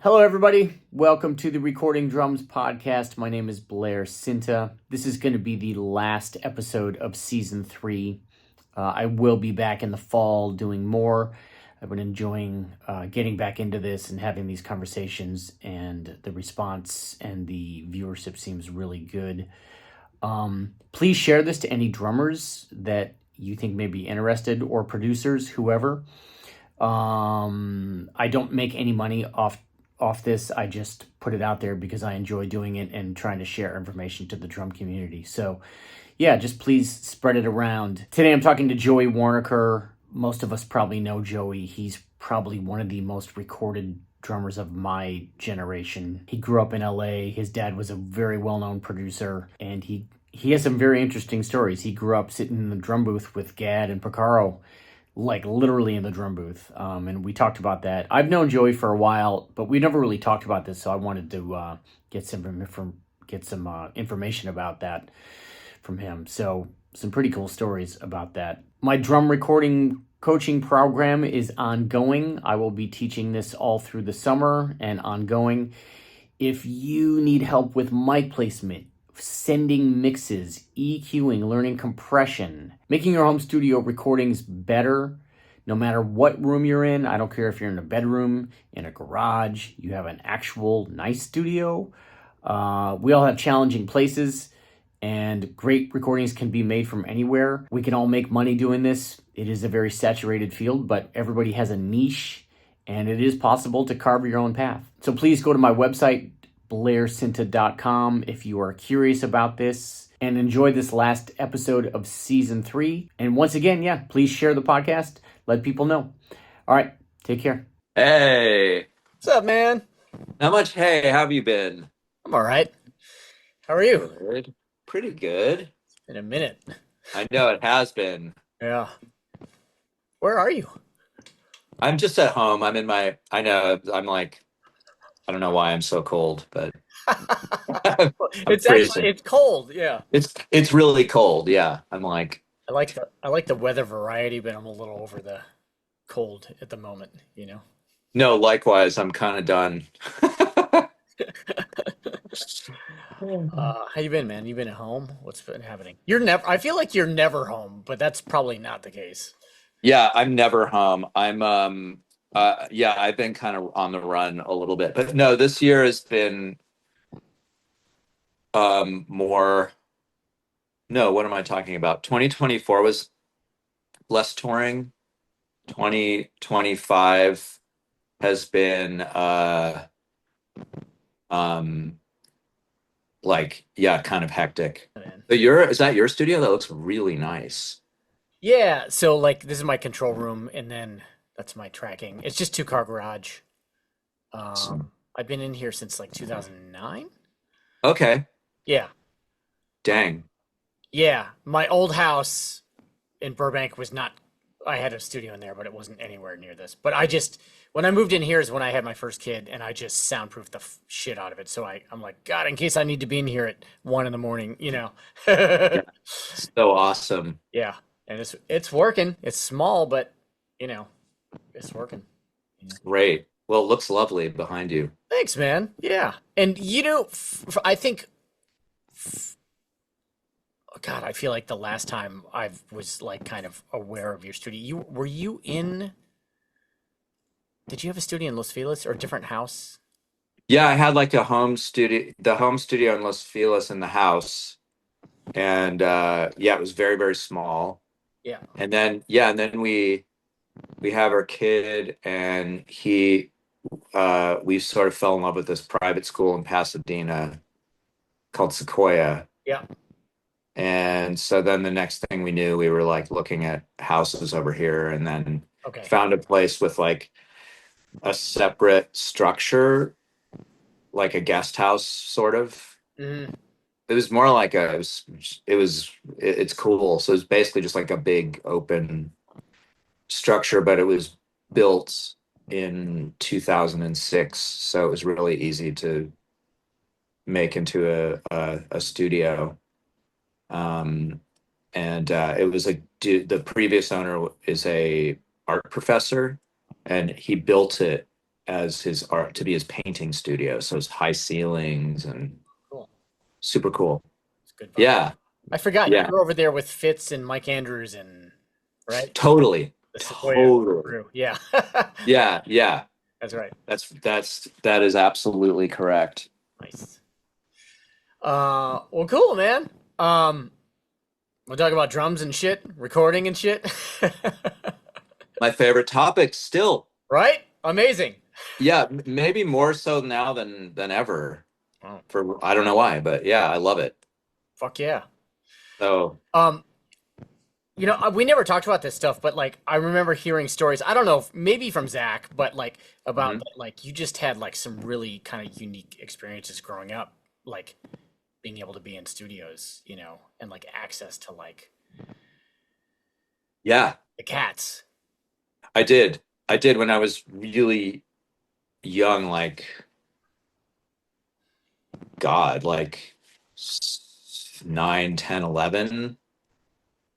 Hello, everybody. Welcome to the Recording Drums podcast. My name is Blair Sinta. This is going to be the last episode of season 3. I will be back in the fall doing more. I've been enjoying getting back into this and having these conversations, and the response and the viewership seems really good. Please share this to any drummers that you think may be interested, or producers, whoever. I don't make any money off this. I just put it out there because I enjoy doing it and trying to share information to the drum community. So yeah, just please spread it around. Today I'm talking to Joey Waronker. Most of us probably know Joey. He's probably one of the most recorded drummers of my generation. He grew up in LA. His dad was a very well-known producer, and he has some very interesting stories. He grew up sitting in the drum booth with Gad and Picaro, like literally in the drum booth. And we talked about that. I've known Joey for a while, but we never really talked about this. So I wanted to get some information about that from him. So some pretty cool stories about that. My drum recording coaching program is ongoing. I will be teaching this all through the summer and ongoing. If you need help with mic placement, sending mixes, EQing, learning compression, making your home studio recordings better, no matter what room you're in. I don't care if you're in a bedroom, in a garage, you have an actual nice studio. We all have challenging places, and great recordings can be made from anywhere. We can all make money doing this. It is a very saturated field, but everybody has a niche, and it is possible to carve your own path. So please go to my website, blairsinta.com, if you are curious about this, and enjoy this last episode of season 3. And once again, please share the podcast. Let people know. All right, take care. Hey, What's up, man? not much. Hey, how have you been? I'm all right. How are you? Good. Pretty good. In a minute. I know it has been. Yeah. Where are you? I'm just at home. I know, I don't know why I'm so cold, but I'm freezing. It's cold. Yeah. It's really cold. Yeah. I'm like, I like the weather variety, but I'm a little over the cold at the moment, no, likewise, I'm kind of done. How you been, man? You been at home? What's been happening? I feel like you're never home, but that's probably not the case. Yeah, I'm never home. Yeah, I've been kind of on the run a little bit, but no, this year has been more. No, what am I talking about? 2024 was less touring. 2025 has been um kind of hectic. Man. But is that your studio? That looks really nice. Yeah, so like this is my control room, and then that's my tracking. It's just two-car garage. I've been in here since like 2009. Okay. Yeah. Dang. Yeah, my old house in Burbank was not. I had a studio in there, but it wasn't anywhere near this. But when I moved in here is when I had my first kid, and I just soundproofed the shit out of it. So I'm like, God, in case I need to be in here at 1 a.m, Yeah, so awesome. Yeah, and it's working. It's small, but it's working. Great. Well, it looks lovely behind you. Thanks, man. Yeah, and I think. God, I feel like the last time I was like kind of aware of your studio, were you in? Did you have a studio in Los Feliz or a different house? Yeah, I had like the home studio in Los Feliz in the house. And yeah, it was very, very small. Yeah. And then we have our kid, and we sort of fell in love with this private school in Pasadena called Sequoia. Yeah. And so then the next thing we knew, we were like looking at houses over here, and then Okay. found a place with like a separate structure, like a guest house sort of. Mhm. It was more like it's cool. So it's basically just like a big open structure, but it was built in 2006, so it was really easy to make into a studio. And it was like the previous owner is a art professor, and he built it as his art to be his painting studio. So it's high ceilings and Cool. super cool. It's good vibe. Yeah, I forgot you yeah, were over there with Fitz and Mike Andrews and right totally, the Sequoia totally. crew. Yeah, Yeah, yeah. that's right. That is absolutely correct. Nice. Well, cool, man. Um, we'll talk about drums and shit, recording and shit. My favorite topic still. Right? Amazing. Yeah, maybe more so now than ever. Oh, For I don't know why, but yeah, I love it. fuck yeah. So, Um, we never talked about this stuff, but like I remember hearing stories. I don't know, maybe from Zach, but like about mhm. like you just had like some really kind of unique experiences growing up, like being able to be in studios, and like access to like Yeah, the cats. I did. I did when I was really young, like God, like 9, 10, 11.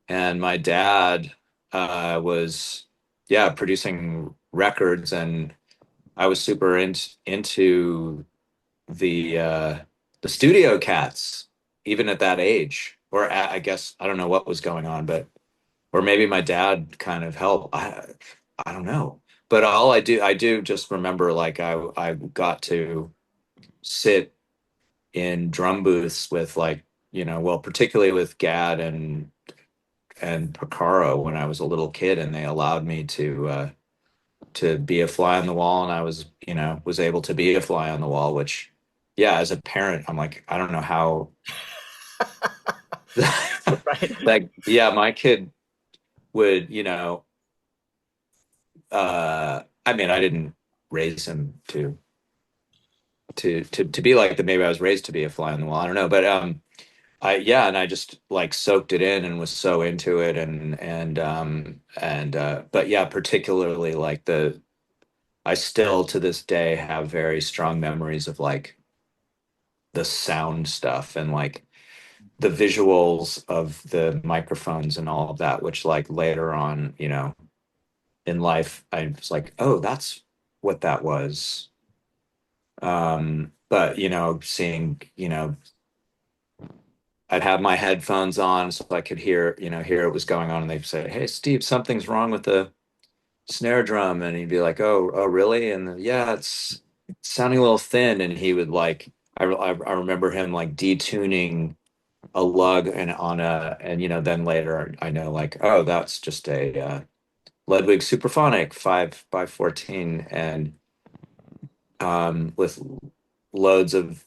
And my dad was, yeah, producing records, and I was super into the uh, the studio cats, even at that age. Or I guess I don't know what was going on, but or maybe my dad kind of helped. I don't know. But all I do just remember like I got to sit in drum booths with like, well, particularly with Gad and Picaro when I was a little kid, and they allowed me to be a fly on the wall, and I was, was able to be a fly on the wall, which, yeah, as a parent, I'm like, I don't know how Right. like, yeah, my kid would, I mean, I didn't raise him to be like that. Maybe I was raised to be a fly on the wall. I don't know, but yeah, and I just like soaked it in and was so into it, but yeah, particularly like I still to this day have very strong memories of like the sound stuff and like the visuals of the microphones and all of that, which like later on, in life, I was like, oh, that's what that was. But seeing, I'd have my headphones on so I could hear what was going on, and they'd say, "Hey, Steve, something's wrong with the snare drum," and he'd be like, "Oh, really?" And then, yeah, it's sounding a little thin, and he would like, I remember him like detuning a lug and on a, and then later I know like, oh, that's just a Ludwig Superphonic 5 by 14, and with loads of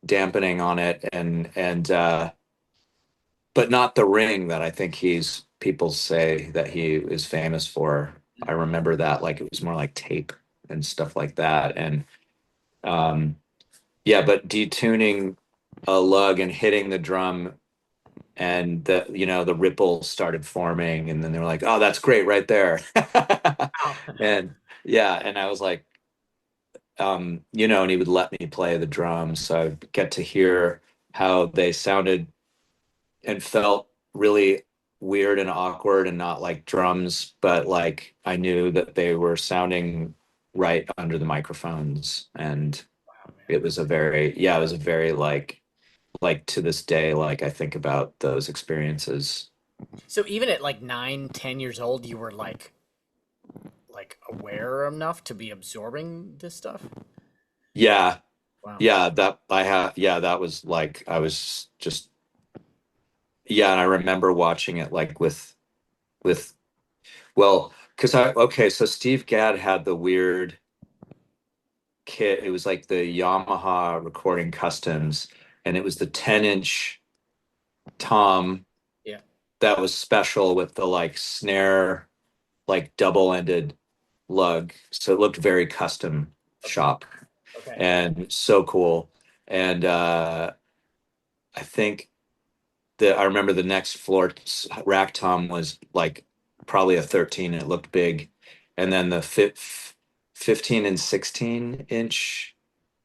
dampening on it, and but not the ring that I think people say that he is famous for. I remember that like it was more like tape and stuff like that. And um yeah, but detuning a lug and hitting the drum, and the ripples started forming, and then they were like, "Oh, that's great right there." Wow. And yeah, and I was like, and he would let me play the drums, so I'd get to hear how they sounded and felt really weird and awkward and not like drums, but like I knew that they were sounding right under the microphones. And Wow, man. it was a very like to this day, like I think about those experiences. So even at like 9, 10 years old, you were like aware enough to be absorbing this stuff? Yeah, Wow. yeah, that was like I was just, yeah, and I remember watching it like with well, because okay, so Steve Gadd had the weird kit. It was like the Yamaha Recording Customs, and it was the 10-inch tom Yeah. that was special with the like snare, like double-ended lug. So it looked very custom Okay. shop Okay. and so cool. And I think that I remember the next floor rack tom was like probably a 13, and it looked big. And then the 15 and 16-inch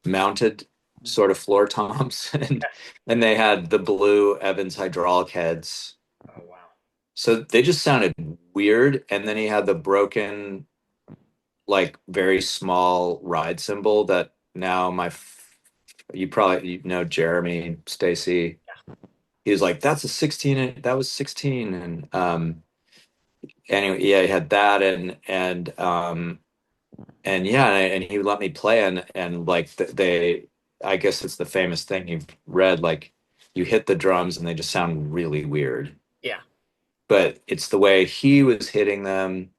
mounted sort of floor toms, and they had the blue Evans hydraulic heads. Oh wow. So they just sounded weird. And then he had the broken like very small ride cymbal that now you probably know Jeremy Stacy. He was like, that's a 16, that was 16. And anyway, yeah, he had that and yeah, and he would let me play and like they I guess it's the famous thing you've read, like you hit the drums and they just sound really weird. Yeah. But it's the way he was hitting them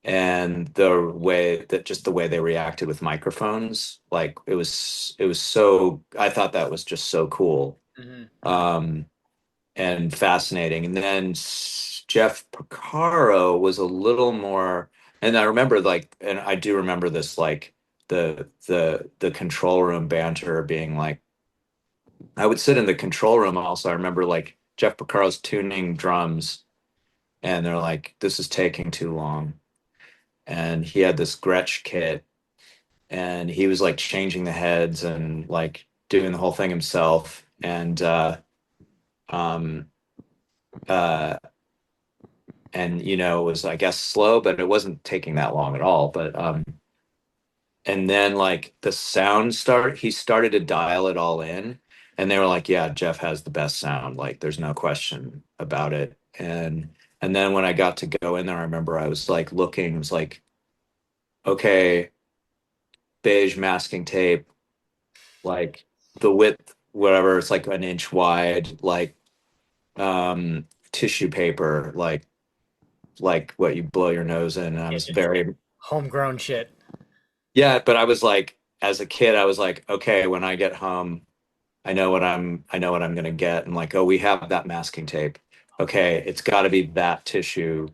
and the way they reacted with microphones. Like it was so I thought that was just so cool. Hmm. Um and fascinating. And then Jeff Picaro was a little more, and I remember like, and I do remember this like the control room banter being like, I would sit in the control room also. I remember like Jeff Picaro's tuning drums, and they're like, this is taking too long. And he had this Gretsch kit, and he was like changing the heads and like doing the whole thing himself. Um, uh, and it was I guess slow, but it wasn't taking that long at all. But and then like the sound he started to dial it all in, and they were like, yeah, Jeff has the best sound, like there's no question about it. And then when I got to go in there, I remember I was like looking, it was like, okay, beige masking tape, like the width, whatever, it's like an inch wide, like tissue paper, like what you blow your nose in. And I Yeah, was just very, homegrown shit. yeah, but I was like, as a kid, I was like, okay, when I get home, I know what I'm gonna get. And like, oh, we have that masking tape. Okay, it's got to be that tissue.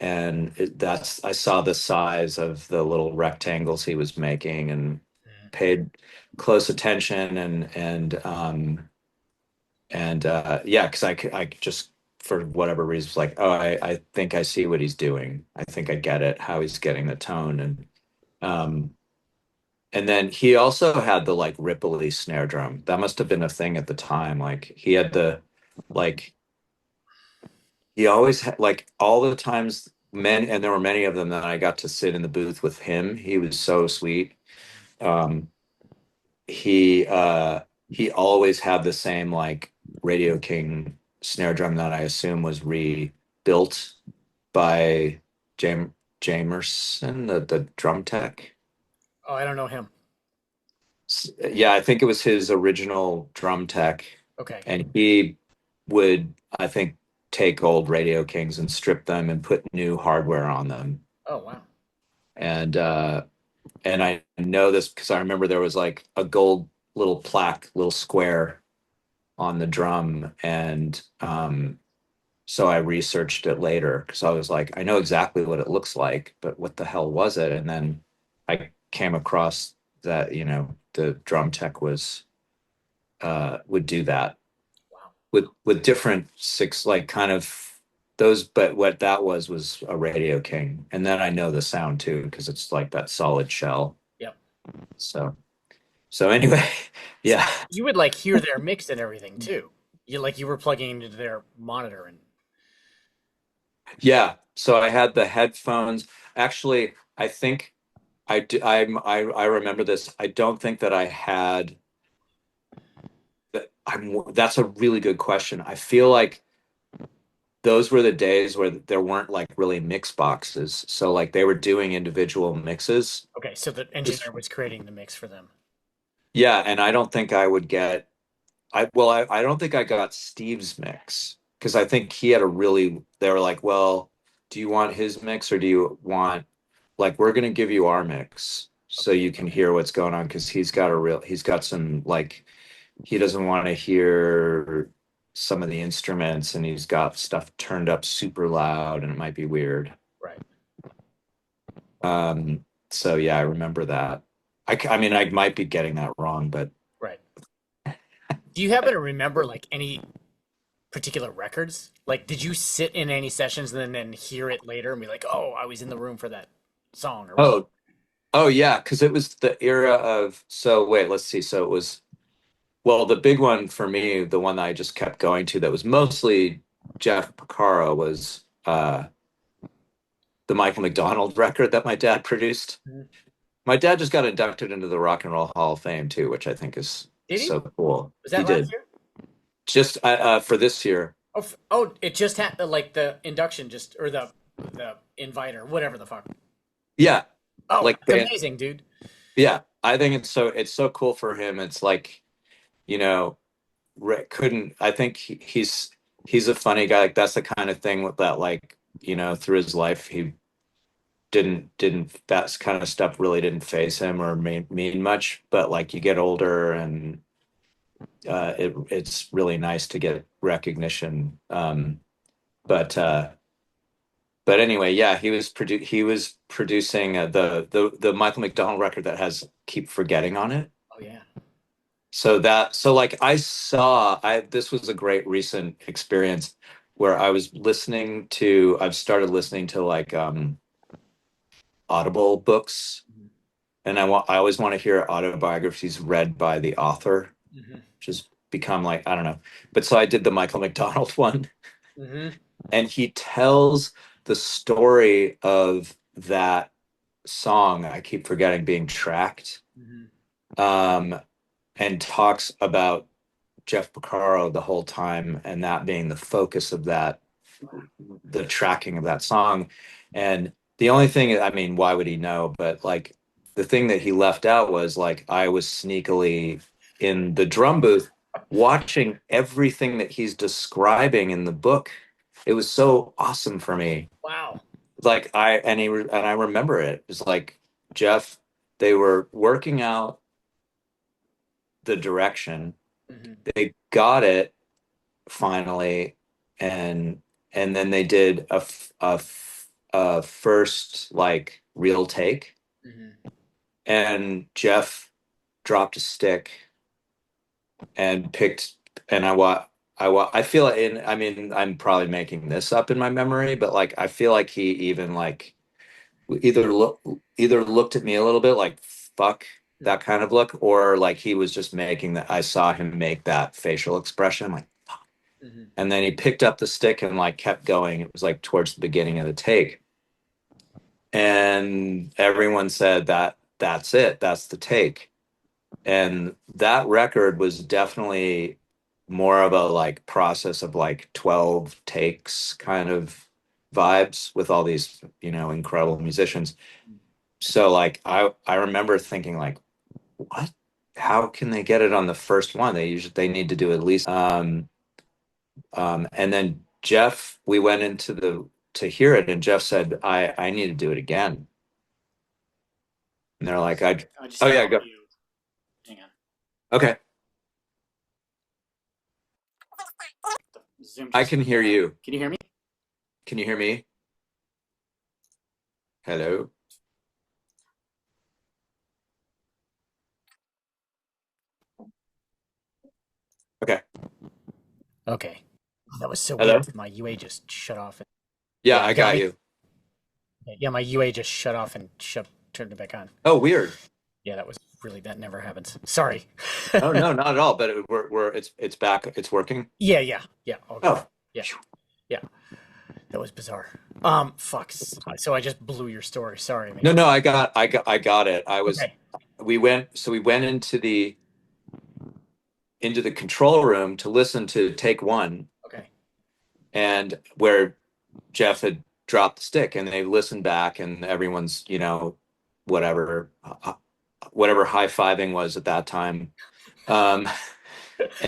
And I saw the size of the little rectangles he was making and Mhm. paid close attention and yeah, because I just for whatever reason was like, oh, I think I see what he's doing. I think I get it, how he's getting the tone um and then he also had the like ripply snare drum. That must have been a thing at the time. Like he had the like he always had like all the times and there were many of them that I got to sit in the booth with him. He was so sweet. Um he always had the same like Radio King snare drum that I assume was rebuilt by Jamerson, the drum tech. Oh, I don't know him. Yeah, I think it was his original drum tech, Okay. and he would, I think, take old Radio Kings and strip them and put new hardware on them. Oh, wow. And I know this because I remember there was like a gold little plaque, little square on the drum, and so I researched it later because I was like, I know exactly what it looks like, but what the hell was it? And then I came across that, the drum tech would do that Wow. with different six, like kind of those, but what that was a Radio King. And then I know the sound too, because it's like that solid shell. Yep. So so anyway, So yeah. you would like hear their mix and everything too. You were plugging into their monitor and Yeah. So I had the headphones. Actually, I think I remember this. I don't think that I had that's a really good question. I feel like those were the days where there weren't like really mix boxes. So like they were doing individual mixes. okay, so the engineer was creating the mix for them. Yeah, and I don't think I would get I don't think I got Steve's mix because I think he had a really they were like, well, do you want his mix or do you want like we're gonna give you our mix so Okay. you can hear what's going on because he's got some like he doesn't want to hear some of the instruments and he's got stuff turned up super loud and it might be weird. Right. So yeah, I remember that. I mean, I might be getting that wrong, but Right. Do you happen to remember like any particular records? Like, did you sit in any sessions and then hear it later and be like, "Oh, I was in the room for that song or whatever"? oh, oh yeah, because it was the era of so wait, let's see. So it was well, the big one for me, the one that I just kept going to that was mostly Jeff Picaro was the Michael McDonald record that my dad produced. Mhm. My dad just got inducted into the Rock and Roll Hall of Fame too, which I think is Did he? so cool. Was He that last did year? just for this year. Oh, oh, it just had like the induction, just or the invite or whatever the fuck. Yeah, Oh, like that's amazing, dude. yeah. I think it's so cool for him. It's like, you know, couldn't I think he's a funny guy. Like that's the kind of thing with that, like, through his life he didn't that kind of stuff really didn't phase him or mean much. But like you get older and it's really nice to get recognition. But anyway, yeah, he was producing the Michael McDonald record that has Keep Forgetting on it. Oh yeah. So like I this was a great recent experience where I've started listening to like Audible books, Mhm. and I always want to hear autobiographies read by the author, Mhm. which has become like, I don't know. But so I did the Michael McDonald one, Mhm. and he tells the story of that song, I keep forgetting, being tracked, Mhm. um, and talks about Jeff Picaro the whole time, and that being the focus of the tracking of that song. And the only thing, I mean, why would he know? But like the thing that he left out was like I was sneakily in the drum booth watching everything that he's describing in the book. It was so awesome for me. Wow. Like I remember it. It was like Jeff, they were working out the direction. Mhm. They got it finally, and then they did a first like real take, Mhm. and Jeff dropped a stick and picked, and I feel in, I mean, I'm probably making this up in my memory, but like I feel like he even like either looked at me a little bit like fuck, that kind of look, or like he was just making that, I saw him make that facial expression like, Mhm. and then he picked up the stick and like kept going. It was like towards the beginning of the take. And everyone said that that's it. That's the take. And that record was definitely more of a like process of like 12 takes kind of vibes with all these, incredible musicians. So like I remember thinking like, what? How can they get it on the first one? They need to do at least and then Jeff, we went into the to hear it, and Jeff said, I need to do it again. And they're like, I just oh have yeah, go. you. Hang on. Okay, Zoom I just. can hear you. Can you hear me? Can you hear me? Hello. Okay. Okay. Oh, that was so Hello. weird. My UA just shut off. Yeah, Yeah, I you got got me. you. Yeah, my UA just shut off and turned it back on. Oh, weird. Yeah, that never happens. Sorry. Oh no, not at all. But we're it's back. It's working. Yeah, yeah, yeah. All good. Oh. Yeah, yeah. That was bizarre. Fuck. So I just blew your story. Sorry, man. No, I got it. Okay. We went into the control room to listen to take one, Okay. and where Jeff had dropped the stick, and they listened back, and everyone's, whatever, whatever high fiving was at that time. Um,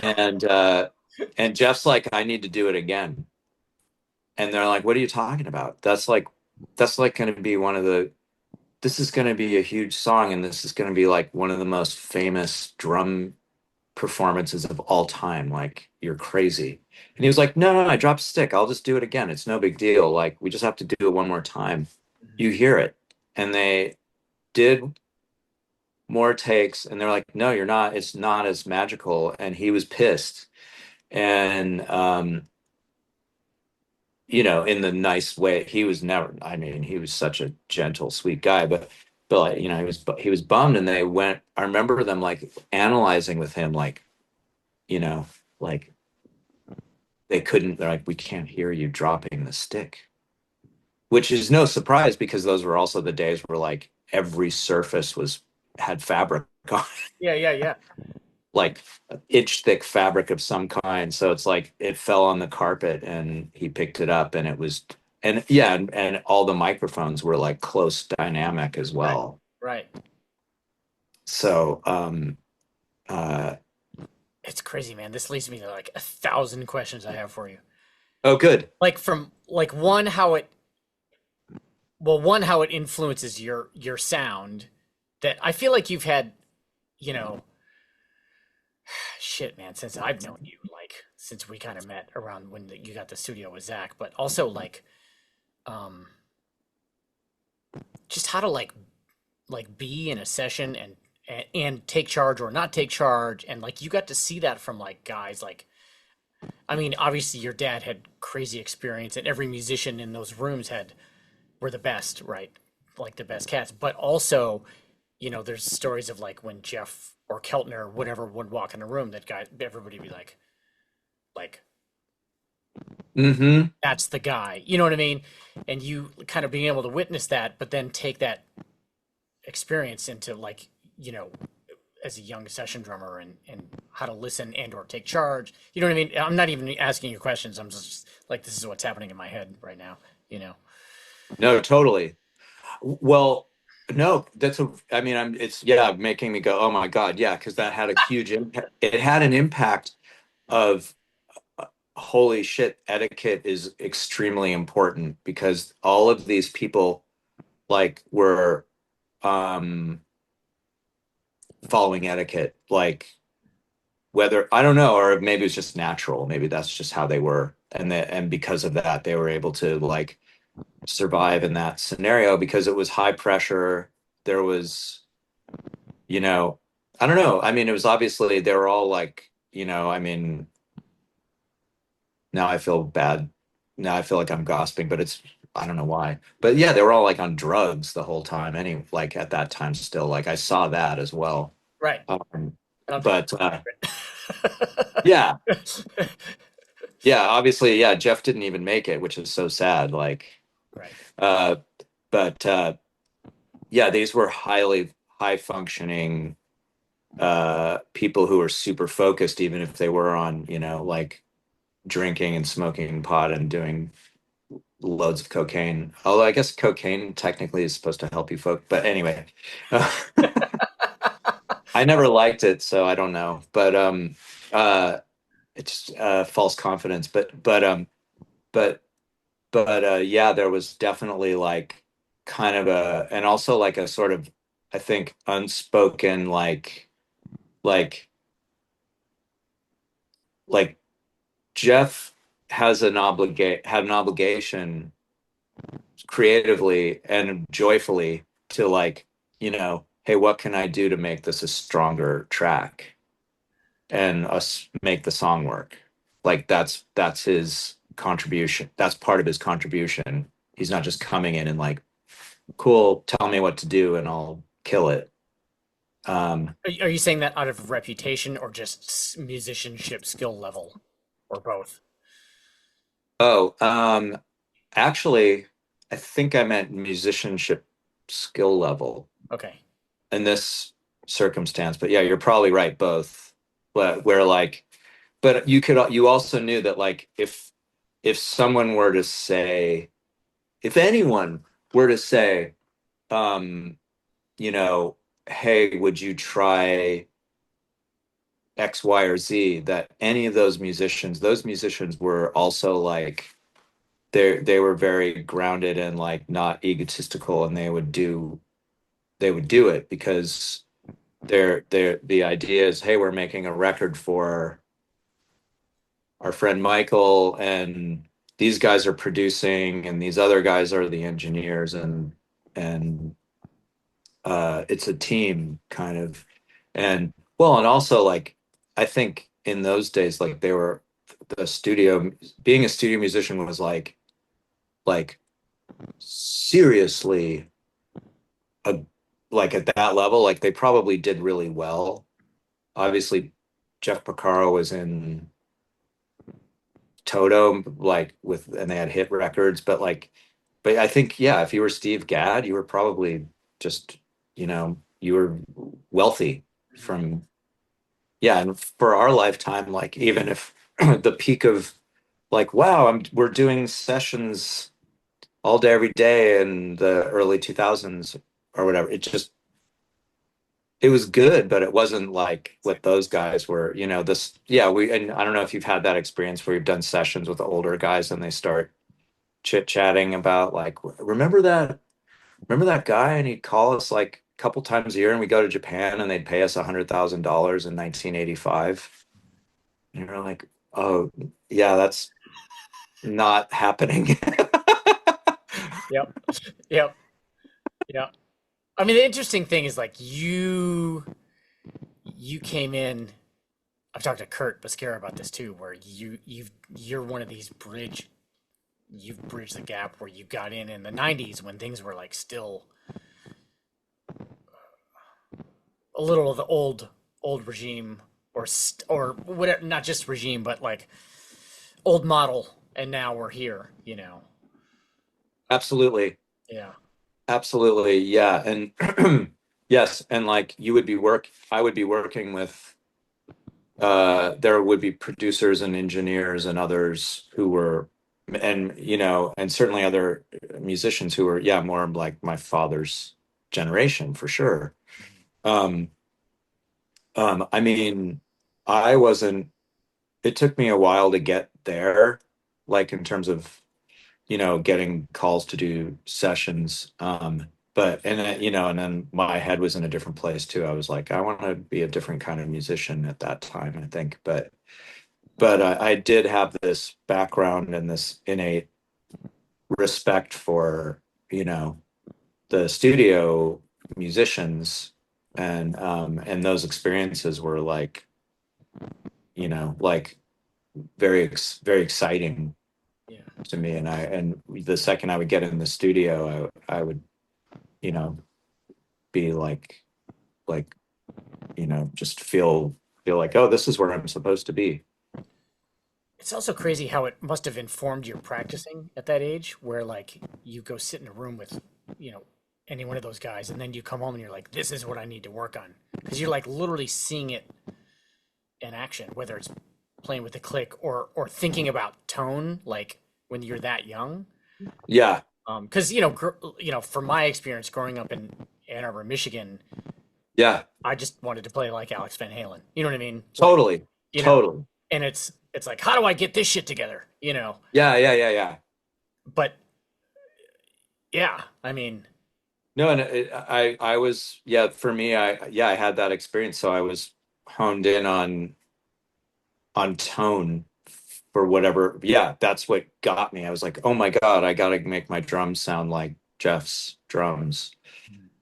and Jeff's like, I need to do it again. And they're like, what are you talking about? That's like going to be this is going to be a huge song. And this is going to be like one of the most famous drum performances of all time. Like, you're crazy. And he was like, no, no, I dropped a stick. I'll just do it again. It's no big deal. Like, we just have to do it one more time. You hear it. And they did more takes, and they're like, no, you're not. It's not as magical. And he was pissed. And, in the nice way, he was never, I mean, he was such a gentle, sweet guy, but like, he was bummed. And I remember them like analyzing with him, like, you know, like, they're like, we can't hear you dropping the stick. which is no surprise because those were also the days where like every surface was had fabric on it, Yeah, yeah, yeah. like inch thick fabric of some kind. So it's like it fell on the carpet and he picked it up and it was, and yeah, and all the microphones were like close dynamic as Right, well. right. So uh It's crazy, man. This leads me to like 1,000 questions I have for you. oh good. Like from like one how it influences your sound. That I feel like you've had, you know, shit, man, since I've known you, like since we kind of met around when you got the studio with Zach, but also like um just how to like be in a session and take charge or not take charge, and like you got to see that from like guys like, I mean, obviously your dad had crazy experience and every musician in those rooms had were the best, right? Like the best cats, but also, there's stories of like when Jeff or Keltner or whatever would walk in a room, that guy, everybody would be like Mm-hmm. that's the guy, you know what I mean? And you kind of being able to witness that, but then take that experience into like, you know, as a young session drummer, and how to listen and or take charge. You know what I mean? I'm not even asking you questions. I'm just like, this is what's happening in my head right now, you know? No, totally. Well, no, I mean, it's, yeah, making me go, oh my God, yeah, because that had a huge impact. It had an impact of, holy shit, etiquette is extremely important because all of these people like were um following etiquette, like whether I don't know, or maybe it's just natural, maybe that's just how they were, and because of that, they were able to like survive in that scenario because it was high pressure. There was, you know, I don't know. I mean, it was obviously they were all like, I mean, now I feel bad. Now I feel like I'm gossiping, but it's, I don't know why. But yeah, they were all like on drugs the whole time. Like at that time still, like I saw that as well. Right. Um, And I'm just but yeah, yeah, obviously, yeah, Jeff didn't even make it, which is so sad. Like, right. uh, but yeah, these were high functioning people who were super focused, even if they were on, like drinking and smoking pot and doing loads of cocaine. Although I guess cocaine technically is supposed to help you focus. But anyway, I never liked it, so I don't know. But it's false confidence. But yeah, there was definitely like kind of and also like a sort of, I think, unspoken like like Jeff had an obligation creatively and joyfully to like, hey, what can I do to make this a stronger track and us make the song work? Like that's his contribution. That's part of his contribution. He's not just coming in and like, cool, tell me what to do and I'll kill it. Are you saying that out of reputation or just musicianship skill level, or both? Oh, actually, I think I meant musicianship skill level Okay. in this circumstance. But yeah, you're probably right, both. But where like, but you also knew that like if someone were to say, if anyone were to say, um, you know, hey, would you try X, Y, or Z? That any of those musicians were also like they were very grounded and like not egotistical, and they would do it because the idea is, hey, we're making a record for our friend Michael, and these guys are producing, and these other guys are the engineers, and it's a team kind of, and well, and also like I think in those days, like they were the studio being a studio musician was like seriously a like at that level, like they probably did really well. Obviously, Jeff Picaro was in Toto, like and they had hit records, but but I think, yeah, if you were Steve Gadd, you were probably just, you were wealthy from, yeah. And for our lifetime, like, even if the peak of like, wow, we're doing sessions all day, every day in the early 2000s or whatever, it was good, but it wasn't like what those guys were, yeah, and I don't know if you've had that experience where you've done sessions with the older guys and they start chit-chatting about like, remember that guy, and he'd call us like a couple times a year, and we go to Japan and they'd pay us $100,000 in 1985. And you're like, oh yeah, that's not happening. Yep. Yep. Yep. I mean, the interesting thing is like you came in. I've talked to Kurt Bascara about this too, where you're one of these you've bridged the gap where you got in the '90s when things were like still a little of the old regime or whatever, not just regime, but like old model, and now we're here, you know. Absolutely. Yeah. Absolutely. Yeah. And yes, and like I would be working with there would be producers and engineers and others who were, and certainly other musicians who were, yeah, more like my father's generation for sure. Um, I mean, I wasn't, it took me a while to get there, like in terms of, getting calls to do sessions. But, and then my head was in a different place too. I was like, I want to be a different kind of musician at that time, I think. But I did have this background and this innate respect for, you know, the studio musicians, and those experiences were like, like very exciting Yeah. to me. And the second I would get in the studio, I would, you know, be like, just feel like, oh, this is where I'm supposed to be. It's also crazy how it must have informed your practicing at that age, where like you go sit in a room with, you know, any one of those guys, and then you come home and you're like, this is what I need to work on. Because you're like literally seeing it in action, whether it's playing with the click or thinking about tone, like when you're that young. Yeah, Because from my experience growing up in Ann Arbor, Michigan, yeah, I just wanted to play like Alex Van Halen. You know what I mean? Like, totally, you know, totally. and it's like, how do I get this shit together? You know? Yeah, yeah, yeah, yeah. But yeah, I mean, No, and I was, yeah, for me, I had that experience. So I was honed in on tone for whatever. Yeah, that's what got me. I was like, oh my God, I got to make my drums sound like Jeff's drums.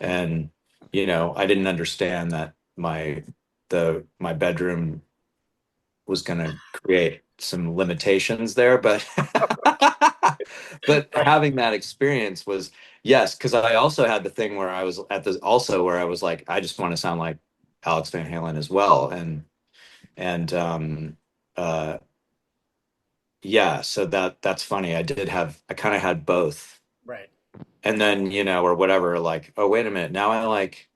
And, I didn't understand that my bedroom was going to create some limitations there, but but right. having that experience was, yes, because I also had the thing where I was at this also where I was like, I just want to sound like Alex Van Halen as well. And uh yeah, so that's funny. I kind of had both. Right. And then, or whatever, like, oh wait a minute, now I like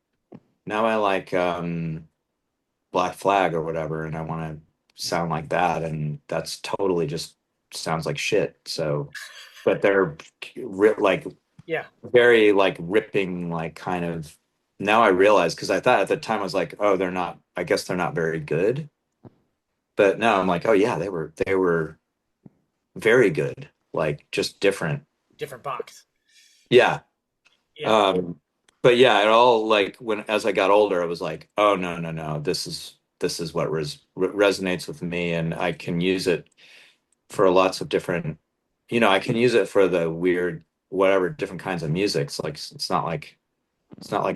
Black Flag or whatever, and I want to sound like that, and that's totally just sounds like shit. So, but they're like Yeah. very like ripping, like kind of. Now I realize, because I thought at the time I was like, oh, they're not. I guess they're not very good. But now I'm like, oh yeah, they were very good, like just different. Different box. Yeah. Yeah. Um, but yeah, it all like when as I got older, I was like, oh no, no, no, this is what resonates with me, and I can use it for lots of different, I can use it for the weird whatever different kinds of music. It's not like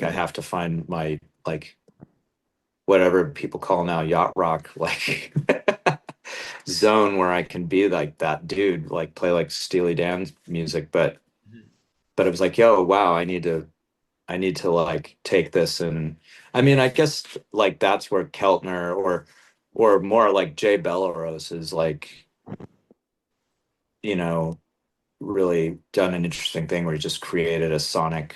I have to find my like whatever people call now yacht rock like zone where I can be like that dude, like play like Steely Dan's music, Mhm. but it was like, yo, wow, I need to like take this. And I mean, I guess like that's where Keltner or more like Jay Bellerose is like, you know, really done an interesting thing where he just created a sonic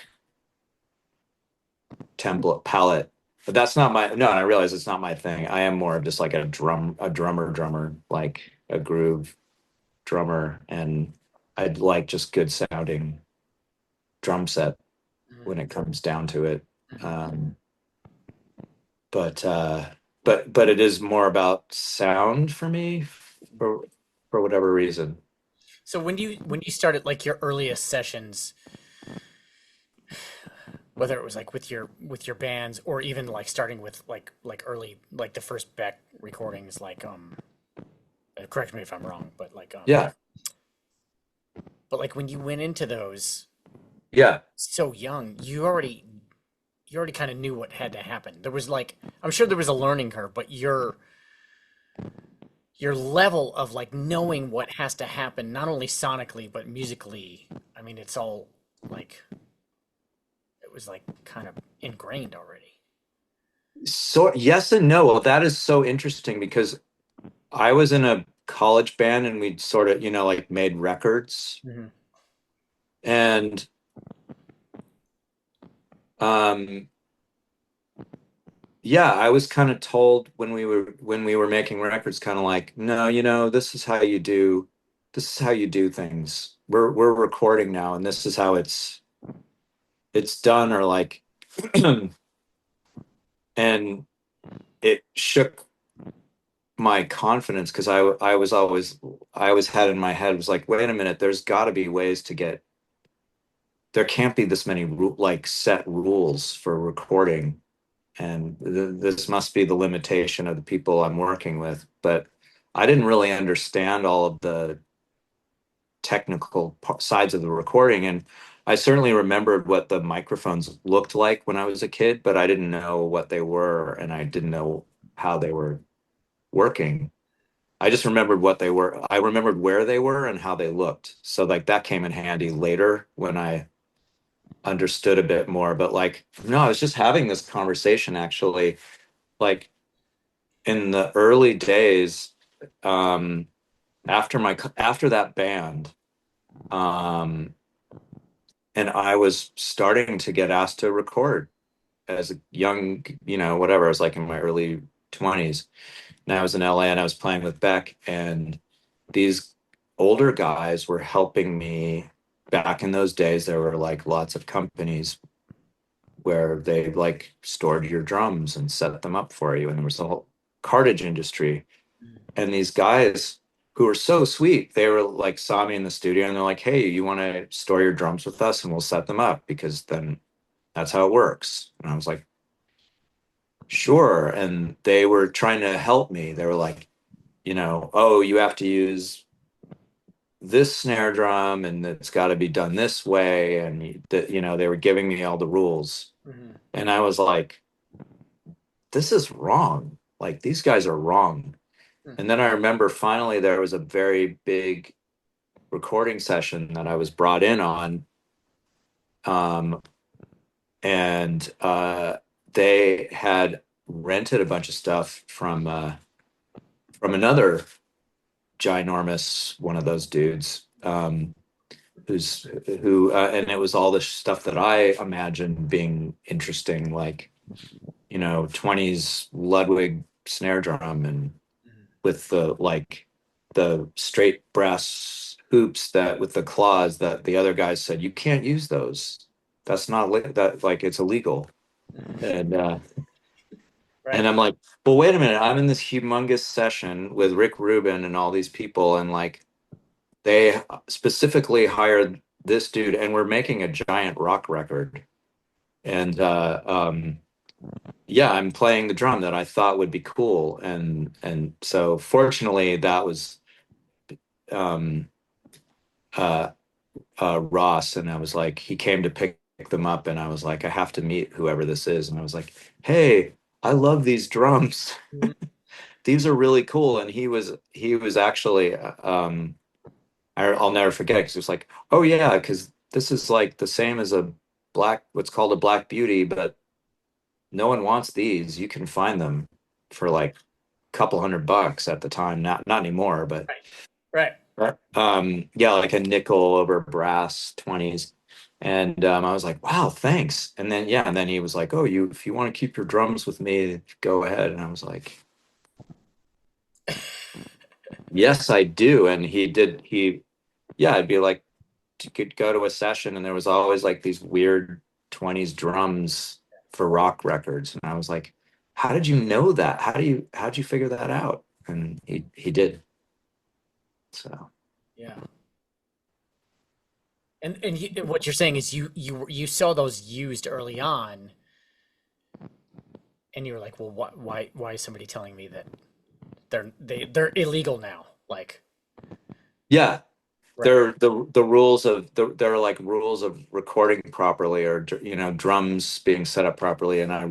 template palette. But that's not my no, and I realize it's not my thing. I am more of just like a drummer, like a groove drummer, and I'd like just good sounding drum set when it comes down to it. Um, but but it is more about sound for me for whatever reason. So when you started like your earliest sessions, whether it was like with your bands or even like starting with like early like the first Beck recordings, like correct me if I'm wrong, but like Yeah, but like when you went into those yeah. so young, you already kind of knew what had to happen. There was like I'm sure there was a learning curve, but your level of like knowing what has to happen, not only sonically but musically, I mean, it's all like it was like kind of ingrained already. So yes and no. Well, that is so interesting because I was in a college band and we'd sort of, like made records. Mm-hmm. And um yeah, I was kind of told when we were making records, kind of like, no, this is how you do things. We're recording now and this is how it's done, or like and it shook my confidence because I always had in my head was like, wait a minute, there's got to be ways to get there can't be this many like set rules for recording, and this must be the limitation of the people I'm working with. But I didn't really understand all of the technical sides of the recording, and I certainly remembered what the microphones looked like when I was a kid, but I didn't know what they were, and I didn't know how they were working. I just remembered what they were. I remembered where they were and how they looked. So like that came in handy later when I understood a bit more. But like, no, I was just having this conversation actually, like in the early days, um, after that band, um, and I was starting to get asked to record as a young, whatever. I was like in my early 20s. And I was in LA and I was playing with Beck, and these older guys were helping me. Back in those days, there were like lots of companies where they like stored your drums and set them up for you. And there was the whole cartage industry. And these guys who were so sweet, they were like saw me in the studio and they're like, hey, you want to store your drums with us and we'll set them up because then that's how it works. And I was like, sure. And they were trying to help me. They were like, oh, you have to use this snare drum and it's got to be done this way. And, they were giving me all the rules. Mm-hmm. And I was like, this is wrong. Like, these guys are wrong. And then I remember finally there was a very big recording session that I was brought in on. Um, and they had rented a bunch of stuff from another ginormous one of those dudes, and it was all the stuff that I imagined being interesting, like 20s Ludwig snare drum, and with the straight brass hoops that with the claws that the other guys said you can't use those. That's not that, like, it's illegal. And Right. I'm like, well, wait a minute, I'm in this humongous session with Rick Rubin and all these people, and like they specifically hired this dude, and we're making a giant rock record. And yeah, I'm playing the drum that I thought would be cool, and so fortunately that was um, uh, Ross, and I was like, he came to pick them up, and I was like, I have to meet whoever this is, and I was like, hey, I love these drums. Mhm. These are really cool. And he was actually I'll never forget, because it was like, oh yeah, because this is like the same as what's called a black beauty, but no one wants these. You can find them for like a couple $100 at the time. Not anymore, but Right. Right. Yeah, like a nickel over brass 20s. And I was like, wow, thanks. And then yeah, and then he was like, oh, you if you want to keep your drums with me, go ahead. And I was like, yes, I do. And he did yeah, I'd be like you could go to a session and there was always like these weird 20s drums for rock records. And I was like, how did you know that? How'd you figure that out? And he did. So Yeah. And what you're saying is you saw those used early on, and you were like, well, why is somebody telling me that they're illegal now? Like, yeah, right, there the rules of there are like rules of recording properly or drums being set up properly. And I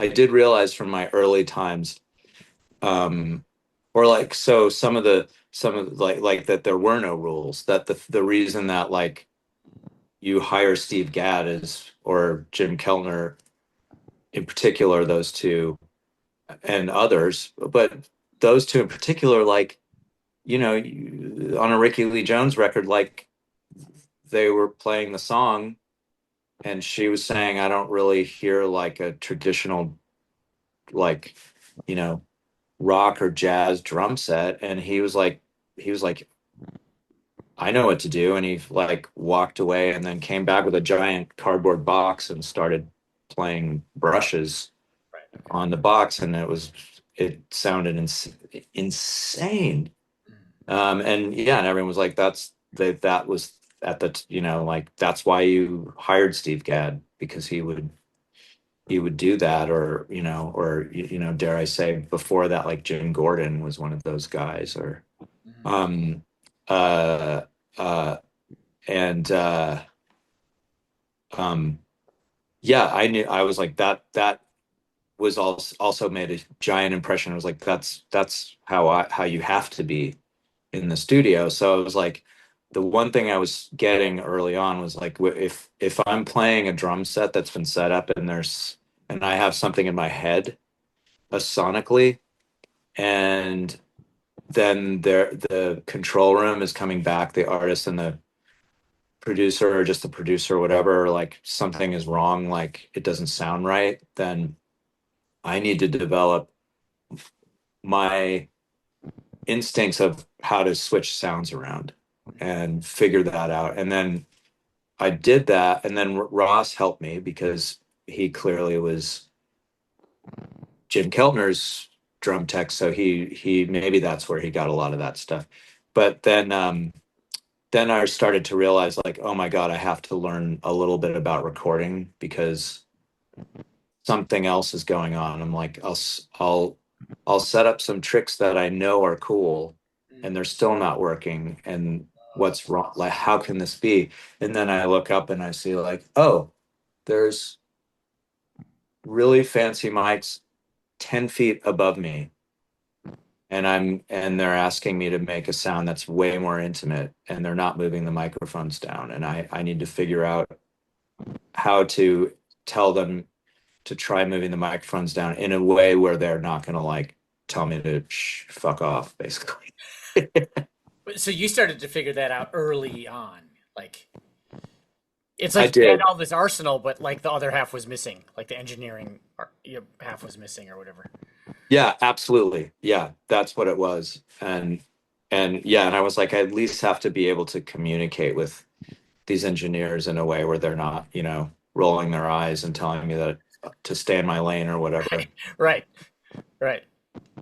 did realize from my early times, um or like so some of like that there were no rules, that the reason that like you hire Steve Gadd is or Jim Keltner in particular, those two and others, but those two in particular, like on a Ricky Lee Jones record, like they were playing the song and she was saying, I don't really hear like a traditional, like, you know, rock or jazz drum set. And he was like, I know what to do. And he like walked away and then came back with a giant cardboard box and started playing brushes right, okay. on the box. And it sounded insane. And yeah, and everyone was like, that was at the, like, that's why you hired Steve Gadd, because he would do that, or, dare I say, before that, like Jim Gordon was one of those guys, or, Mhm. um, uh, uh, and, um, yeah, I was like, that was also made a giant impression. I was like, that's how you have to be in the studio. So it was like the one thing I was getting early on was like, if I'm playing a drum set that's been set up and I have something in my head, sonically, and then the control room is coming back, the artist and the producer, or just the producer, or whatever, like something is wrong, like it doesn't sound right, then I need to develop my instincts of how to switch sounds around and figure that out. And then I did that. And then Ross helped me because he clearly was Jim Keltner's drum tech. So he maybe that's where he got a lot of that stuff. But then I started to realize, like, oh my God, I have to learn a little bit about recording because something else is going on. I'm like, I'll set up some tricks that I know are cool and they're still not working. And what's wrong? Like, how can this be? And then I look up and I see, like, oh, there's really fancy mics 10 feet above me. And they're asking me to make a sound that's way more intimate, and they're not moving the microphones down. And I need to figure out how to tell them to try moving the microphones down in a way where they're not going to like tell me to fuck off, basically. So you started to figure that out early on, like it's I like you had did. all this arsenal, but like the other half was missing, like the engineering half was missing or whatever. Yeah, absolutely. Yeah, that's what it was. And yeah, and I was like, I at least have to be able to communicate with these engineers in a way where they're not, rolling their eyes and telling me that to stay in my lane or whatever. Right, right.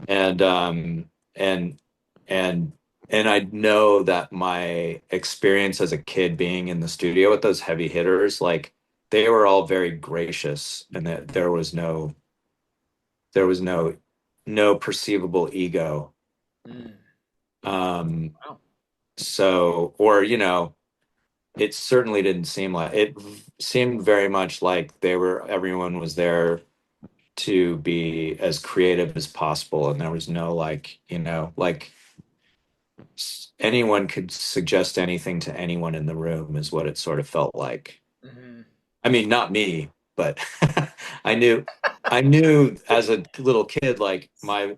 And and and and I know that my experience as a kid being in the studio with those heavy hitters, like they were all very gracious, and that there was no perceivable ego. Mm, Um, wow. so, or, it certainly didn't seem like it seemed very much like everyone was there to be as creative as possible. And there was no like, like anyone could suggest anything to anyone in the room is what it sort of felt like. Hmm. I mean, not me, but I knew, I knew as a little kid, like my,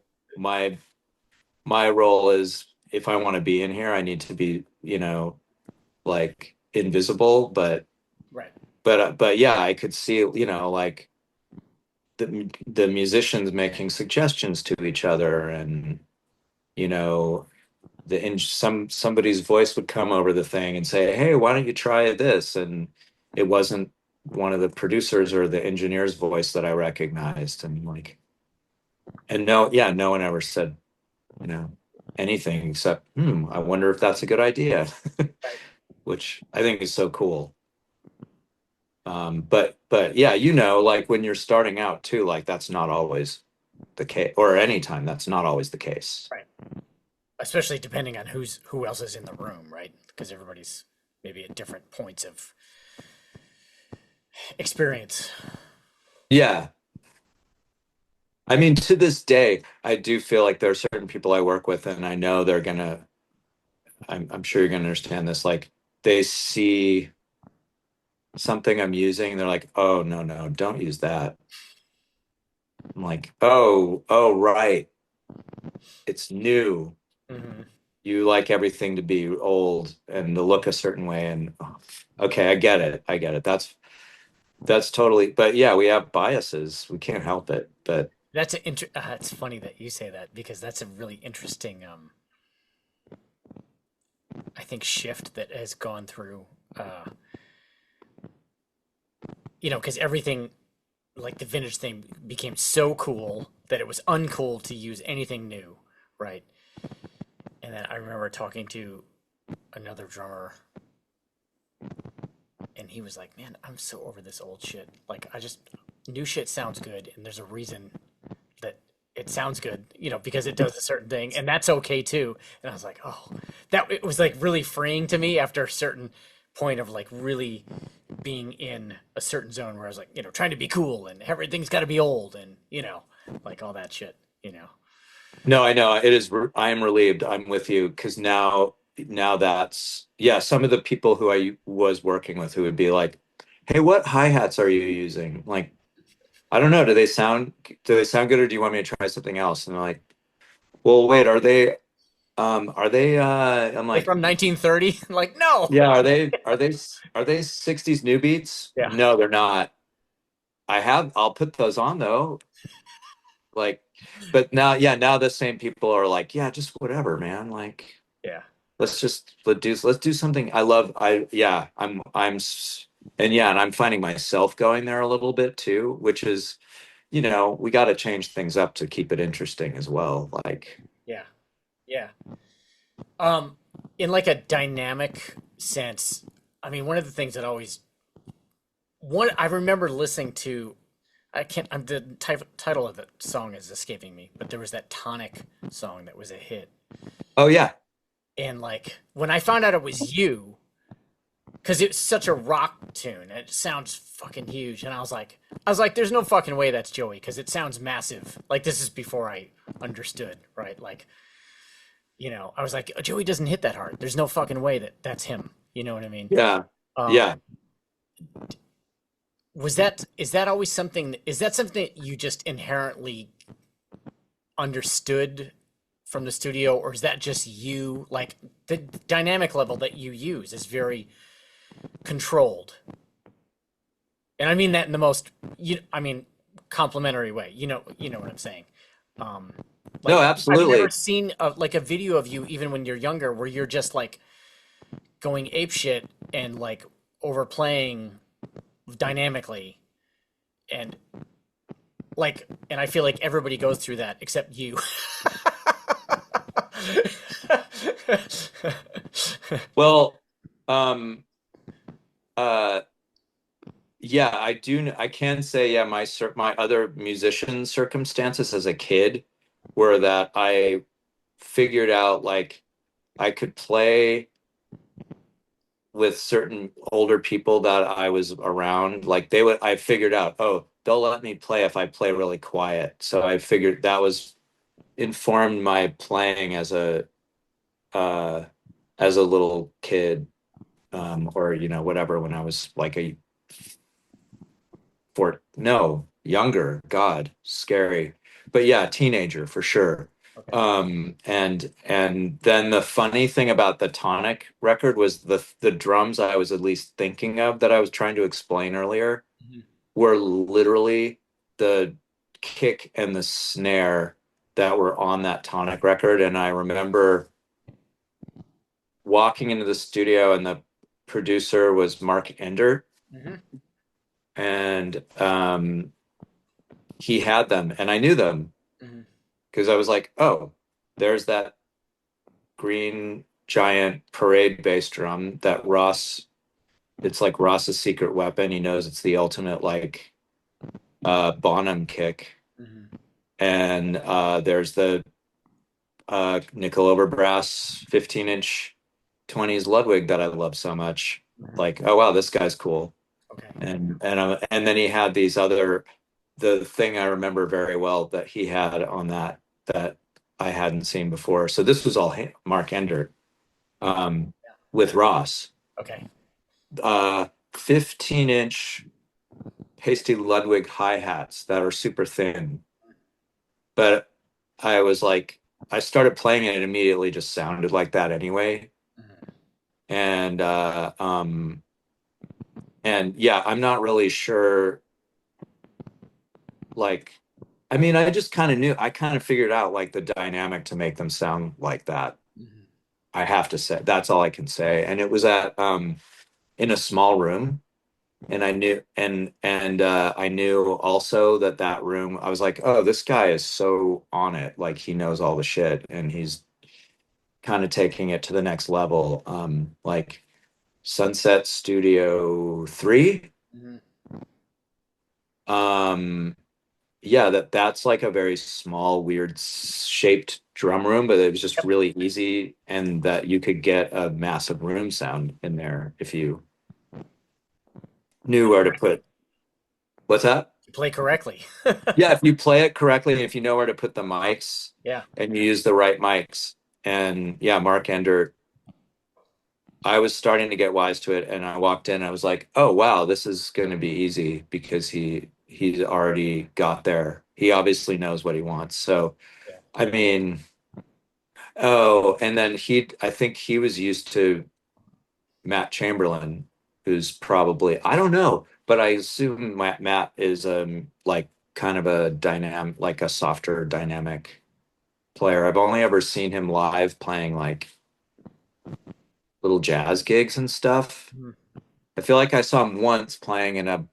my role if I want to be in here, I need to be, like invisible, Right. but yeah, I could see, like the musicians making suggestions to each other, and you know somebody's voice would come over the thing and say, hey, why don't you try this, and it wasn't one of the producers or the engineer's voice that I recognized, and like, and no, yeah, no one ever said, you know anything except, I wonder if that's a good idea. Right. Which I think is so cool. But yeah, like when you're starting out too, like that's not always the case, or anytime that's not always the case. Right. Especially depending on who else is in the room, right? Because everybody's maybe at different points of experience. Yeah. I mean, to this day, I do feel like there are certain people I work with, and I know I'm sure you're gonna understand this. Like they see something I'm using, and they're like, oh, no, no, don't use that. I'm like, oh, right. It's new. Hmm. You like everything to be old and to look a certain way. And okay, I get it. I get it. That's totally, but yeah, we have biases. We can't help it. But It's funny that you say that because that's a really interesting, I think, shift that has gone through. Uh, because everything like the vintage thing became so cool that it was uncool to use anything new, right? And then I remember talking to another drummer, and he was like, "Man, I'm so over this old shit. Like, new shit sounds good, and there's a reason that it sounds good, because it does a certain thing, and that's okay too." And I was like, "Oh, that it was like really freeing to me after a certain point of like really being in a certain zone where I was like, trying to be cool and everything's got to be old and like all that shit. no, I know it is. I am relieved. I'm with you because now that's, yeah. Some of the people who I was working with who would be like, "Hey, what hi-hats are you using?" Like, I don't know. Do they sound good, or do you want me to try something else? And they're like, "Well, wait, I'm They like, from 1930? Like, no. yeah, are they 60s new beats? Yeah, No, they're not. I'll put those on though. Like, but now, yeah, now the same people are like, yeah, just whatever, man. Like, yeah, let's do something. Yeah, and I'm finding myself going there a little bit too, which is, we got to change things up to keep it interesting as well. Like, yeah, yeah. Um, in like a dynamic sense, I mean, one of the things that always one I remember listening to, I can't. The title of the song is escaping me, but there was that Tonic song that was a hit, oh yeah, and like when I found out it was you, because it's such a rock tune, and it sounds fucking huge, and I was like, there's no fucking way that's Joey, because it sounds massive. Like this is before I understood, right? Like, I was like, Joey doesn't hit that hard. There's no fucking way that that's him. You know what I mean? yeah, Um, yeah. is that something that you just inherently understood from the studio, or is that just you? Like the dynamic level that you use is very controlled, and I mean that in the most I mean complimentary way. You know what I'm saying. Um, No, like I've never absolutely. seen like a video of you even when you're younger where you're just like going ape shit and like overplaying dynamically and and I feel like everybody goes through that except you. Well, um, uh, yeah, I do. I can say, yeah, my other musician circumstances as a kid were that I figured out like I could play with certain older people that I was around. Like I figured out, oh, they'll let me play if I play really quiet. So I figured that was informed my playing uh, as a little kid, or whatever, when I was like no, younger. God, scary. But yeah, teenager for sure. Okay. And then the funny thing about the Tonic record was the drums I was at least thinking of that I was trying to explain earlier Mhm. were literally the kick and the snare that were on that Tonic record. And I remember walking into the studio and the producer was Mark Ender, Mhm. and he had them and I knew them Mhm. because I was like, oh, there's that green giant parade bass drum that Ross, it's like Ross's secret weapon. He knows it's the ultimate like Bonham kick. Mhm. And there's the nickel over brass 15-inch 20s Ludwig that I love so much. Mhm. Like, oh wow, this guy's cool. Okay. And then he had these other, the thing I remember very well that he had on that I hadn't seen before. So this was all Mark Ender Yeah. with Ross. Okay. 15-inch pasty Ludwig hi-hats that are super thin. But I was like, I started playing it and it immediately just sounded like that anyway. Mhm. And and yeah, I'm not really sure, like, I mean, I just kind of knew, I kind of figured out like the dynamic to make them sound like that. Mhm. I have to say, that's all I can say. And it was at in a small room, and I knew also that that room, I was like, oh, this guy is so on it, like he knows all the shit and he's kind of taking it to the next level. Like Sunset Studio 3. Mhm. Um, yeah, that's like a very small, weird shaped drum room, but it was just Yep. really easy, and that you could get a massive room sound in there if you knew where to Correctly. put. What's that? You play correctly. Yeah, if you play it correctly, and if you know where to put the mics Yeah. and you use the right mics. And yeah, Mark Ender, I was starting to get wise to it, and I walked in, I was like, oh wow, this is going to be easy because he's already got there. He obviously knows what he wants. So, Yeah. I mean, oh, and then I think he was used to Matt Chamberlain, who's probably, I don't know, but I assume Matt is like kind of a dynamic, like a softer dynamic player. I've only ever seen him live playing like little jazz gigs and stuff. Mhm. I feel like I saw him once playing in a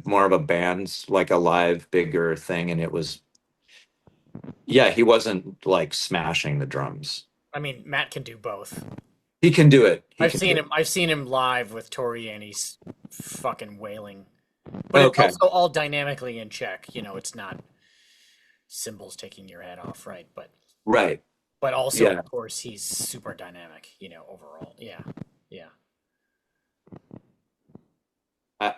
more of a band, like a live bigger thing, and it was, yeah, he wasn't like smashing the drums. I mean, Matt can do both. He can do it. He I've can do seen it. him. I've seen him live with Tori, and he's fucking wailing. But it's Okay. also all dynamically in check. You know, it's not cymbals taking your head off, right? Right. But also, Yeah. of course, he's super dynamic. You know, overall. Yeah. Yeah. I,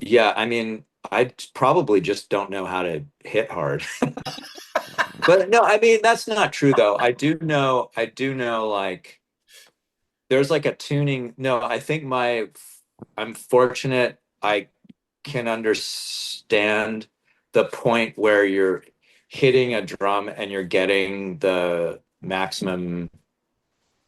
yeah, I mean, I probably just don't know how to hit hard. But no, I mean, that's not true though. I do know like there's like a tuning. No, I think I'm fortunate I can understand the point where you're hitting a drum and you're getting the maximum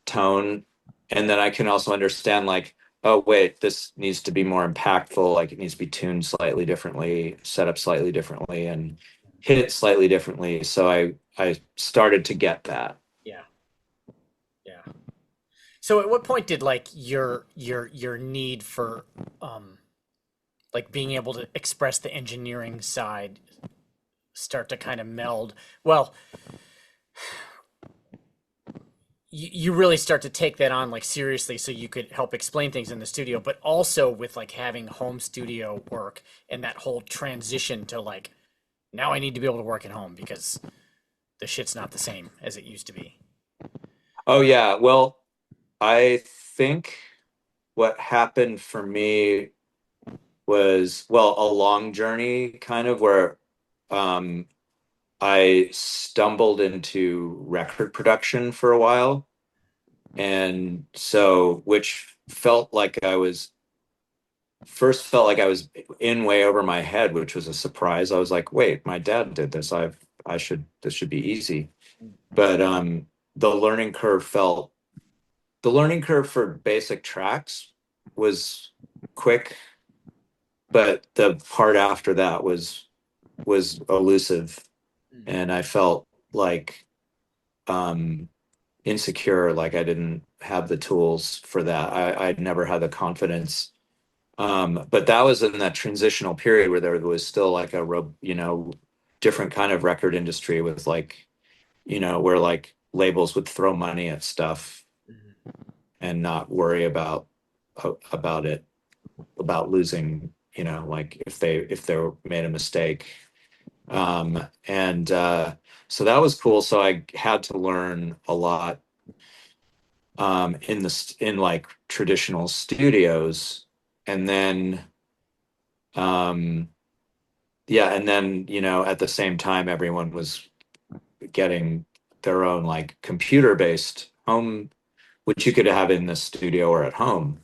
tone. And then I can also understand like, oh wait, this needs to be more impactful, like it needs to be tuned slightly differently, set up slightly differently, and hit slightly differently. So I started to get that. Yeah. Yeah. So, at what point did like your need for like being able to express the engineering side start to kind of meld? Well, you really start to take that on like seriously so you could help explain things in the studio, but also with like having home studio work and that whole transition to like now I need to be able to work at home because the shit's not the same as it used to be. Oh yeah, well, I think what happened for me was, well, a long journey kind of where um I stumbled into record production for a while. And so, which felt like I was in way over my head, which was a surprise. I was like, wait, my dad did this. this should be easy. But the learning curve for basic tracks was quick, but the part after that was elusive, and I felt like insecure, like I didn't have the tools for that. I'd never had the confidence. But that was in that transitional period where there was still like different kind of record industry with like, where like labels would throw money at stuff and not worry about it, about losing, like if they made a mistake. And so that was cool. So I had to learn a lot in like traditional studios, and then and then at the same time everyone was getting their own like computer based home, which you could have in the studio or at home.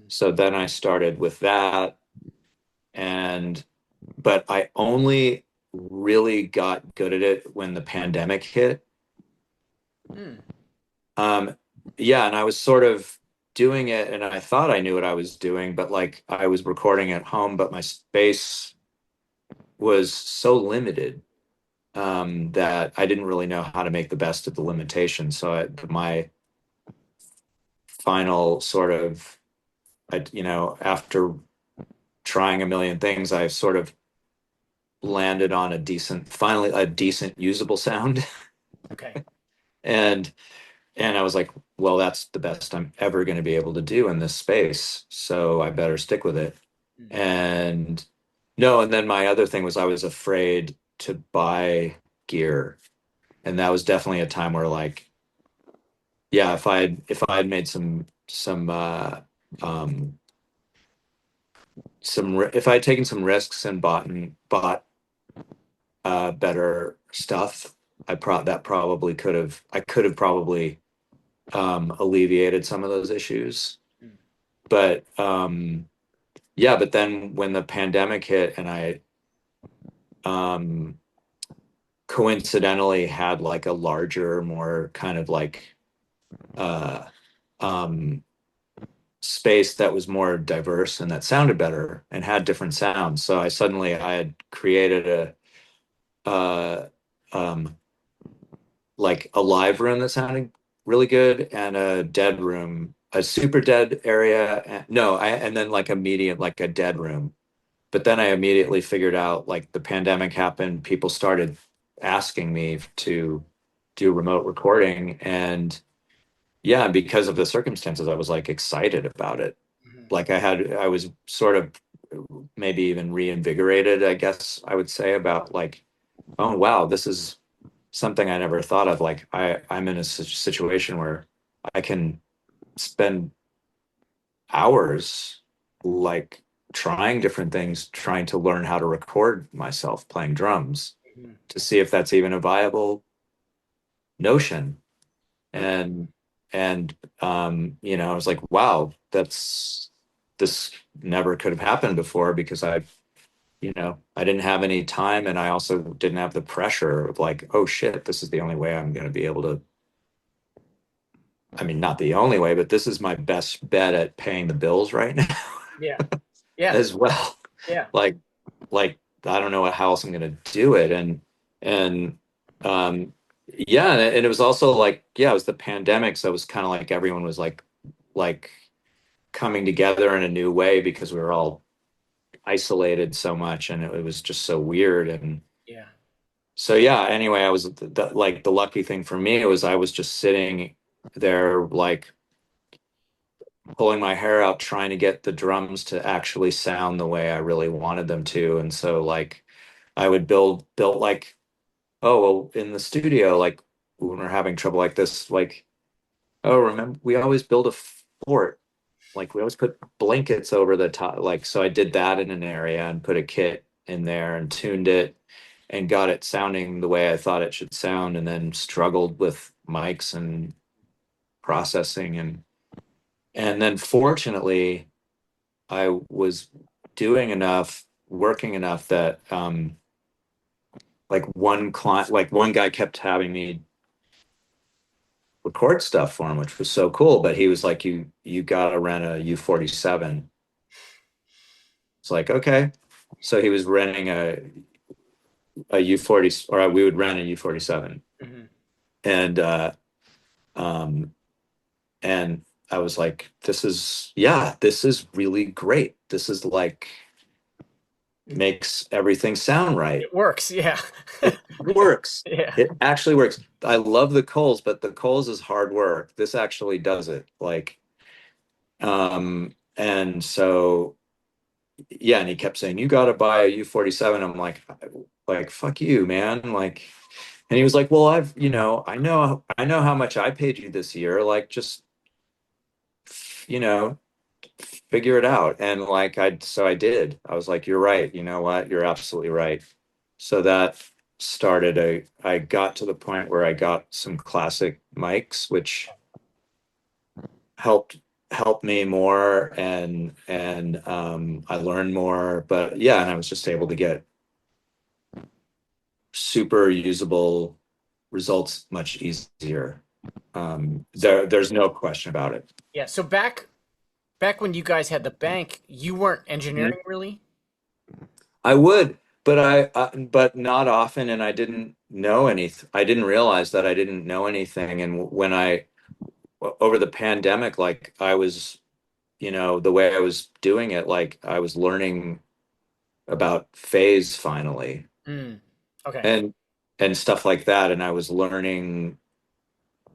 So then I started with that, but I only really got good at it when the pandemic hit. Yeah, and I was sort of doing it, and I thought I knew what I was doing, but like I was recording at home, but my space was so limited that I didn't really know how to make the best of the limitations. So my final sort of, after trying a million things, I sort of landed on finally a decent usable sound. Okay. And I was like, well, that's the best I'm ever going to be able to do in this space, so I better stick with it. And no, and then my other thing was I was afraid to buy gear. And that was definitely a time where like, yeah, if I had made if I had taken some risks and bought better stuff, that probably I could have probably alleviated some of those issues. But yeah, but then when the pandemic hit and I coincidentally had like a larger, more kind of like um space that was more diverse and that sounded better and had different sounds. So I had created uh um like a live room that sounded really good, and a dead room, a super dead area. And then like a medium, like a dead room. But then I immediately figured out, like, the pandemic happened, people started asking me to do remote recording, and yeah, because of the circumstances, I was like excited about it. Like I was sort of maybe even reinvigorated, I guess I would say, about like, oh wow, this is something I never thought of. Like I'm in a situation where I can spend hours like trying different things, trying to learn how to record myself playing drums to see if that's even a viable notion. And I was like, wow, this never could have happened before, because I didn't have any time, and I also didn't have the pressure of like, oh shit, this is the only way I'm going to be able to. I mean, not the only way, but this is my best bet at paying the bills right now. Yeah. Yeah. As well. Yeah. Like I don't know how else I'm going to do it. And yeah, and it was also like, yeah, it was the pandemic, so it was kind of like everyone was like coming together in a new way, because we were all isolated so much, and it was just so weird. And Yeah. so yeah, anyway, I was like, the lucky thing for me was I was just sitting there like pulling my hair out trying to get the drums to actually sound the way I really wanted them to. And so like I would build like, oh well, in the studio, like when we're having trouble like this, like, oh, remember we always build a fort. Like we always put blankets over the top. Like, so I did that in an area and put a kit in there and tuned it and got it sounding the way I thought it should sound, and then struggled with mics and processing, and then fortunately I was doing enough, working enough, that like one client, like one guy kept having me record stuff for him, which was so cool. But he was like, you gotta rent a U47. It's like, okay. So he was renting a U40, or we would rent a U47. Hmm. And um and I was like, this is really great. This is like makes everything sound right. It works. Yeah. It works. Yeah. It actually works. I love the Coles, but the Coles is hard work. This actually does it. Like, and so yeah, and he kept saying, you got to buy a U47. I'm like, fuck you, man. Like, and he was like, well, I know how much I paid you this year. Like, just, you know, figure it out. And like, so I did. I was like, you're right. You know what? You're absolutely right. So that started I got to the point where I got some classic mics, which helped me more, and I learned more. But yeah, and I was just able to get super usable results much easier. There's no question about it. Yeah. So back when you guys had the bank, you weren't engineering really? I would, but but not often, and I didn't know anything. I didn't realize that I didn't know anything. And when over the pandemic, like I was, the way I was doing it, like I was learning about phase finally, Mm. Okay. and stuff like that, and I was learning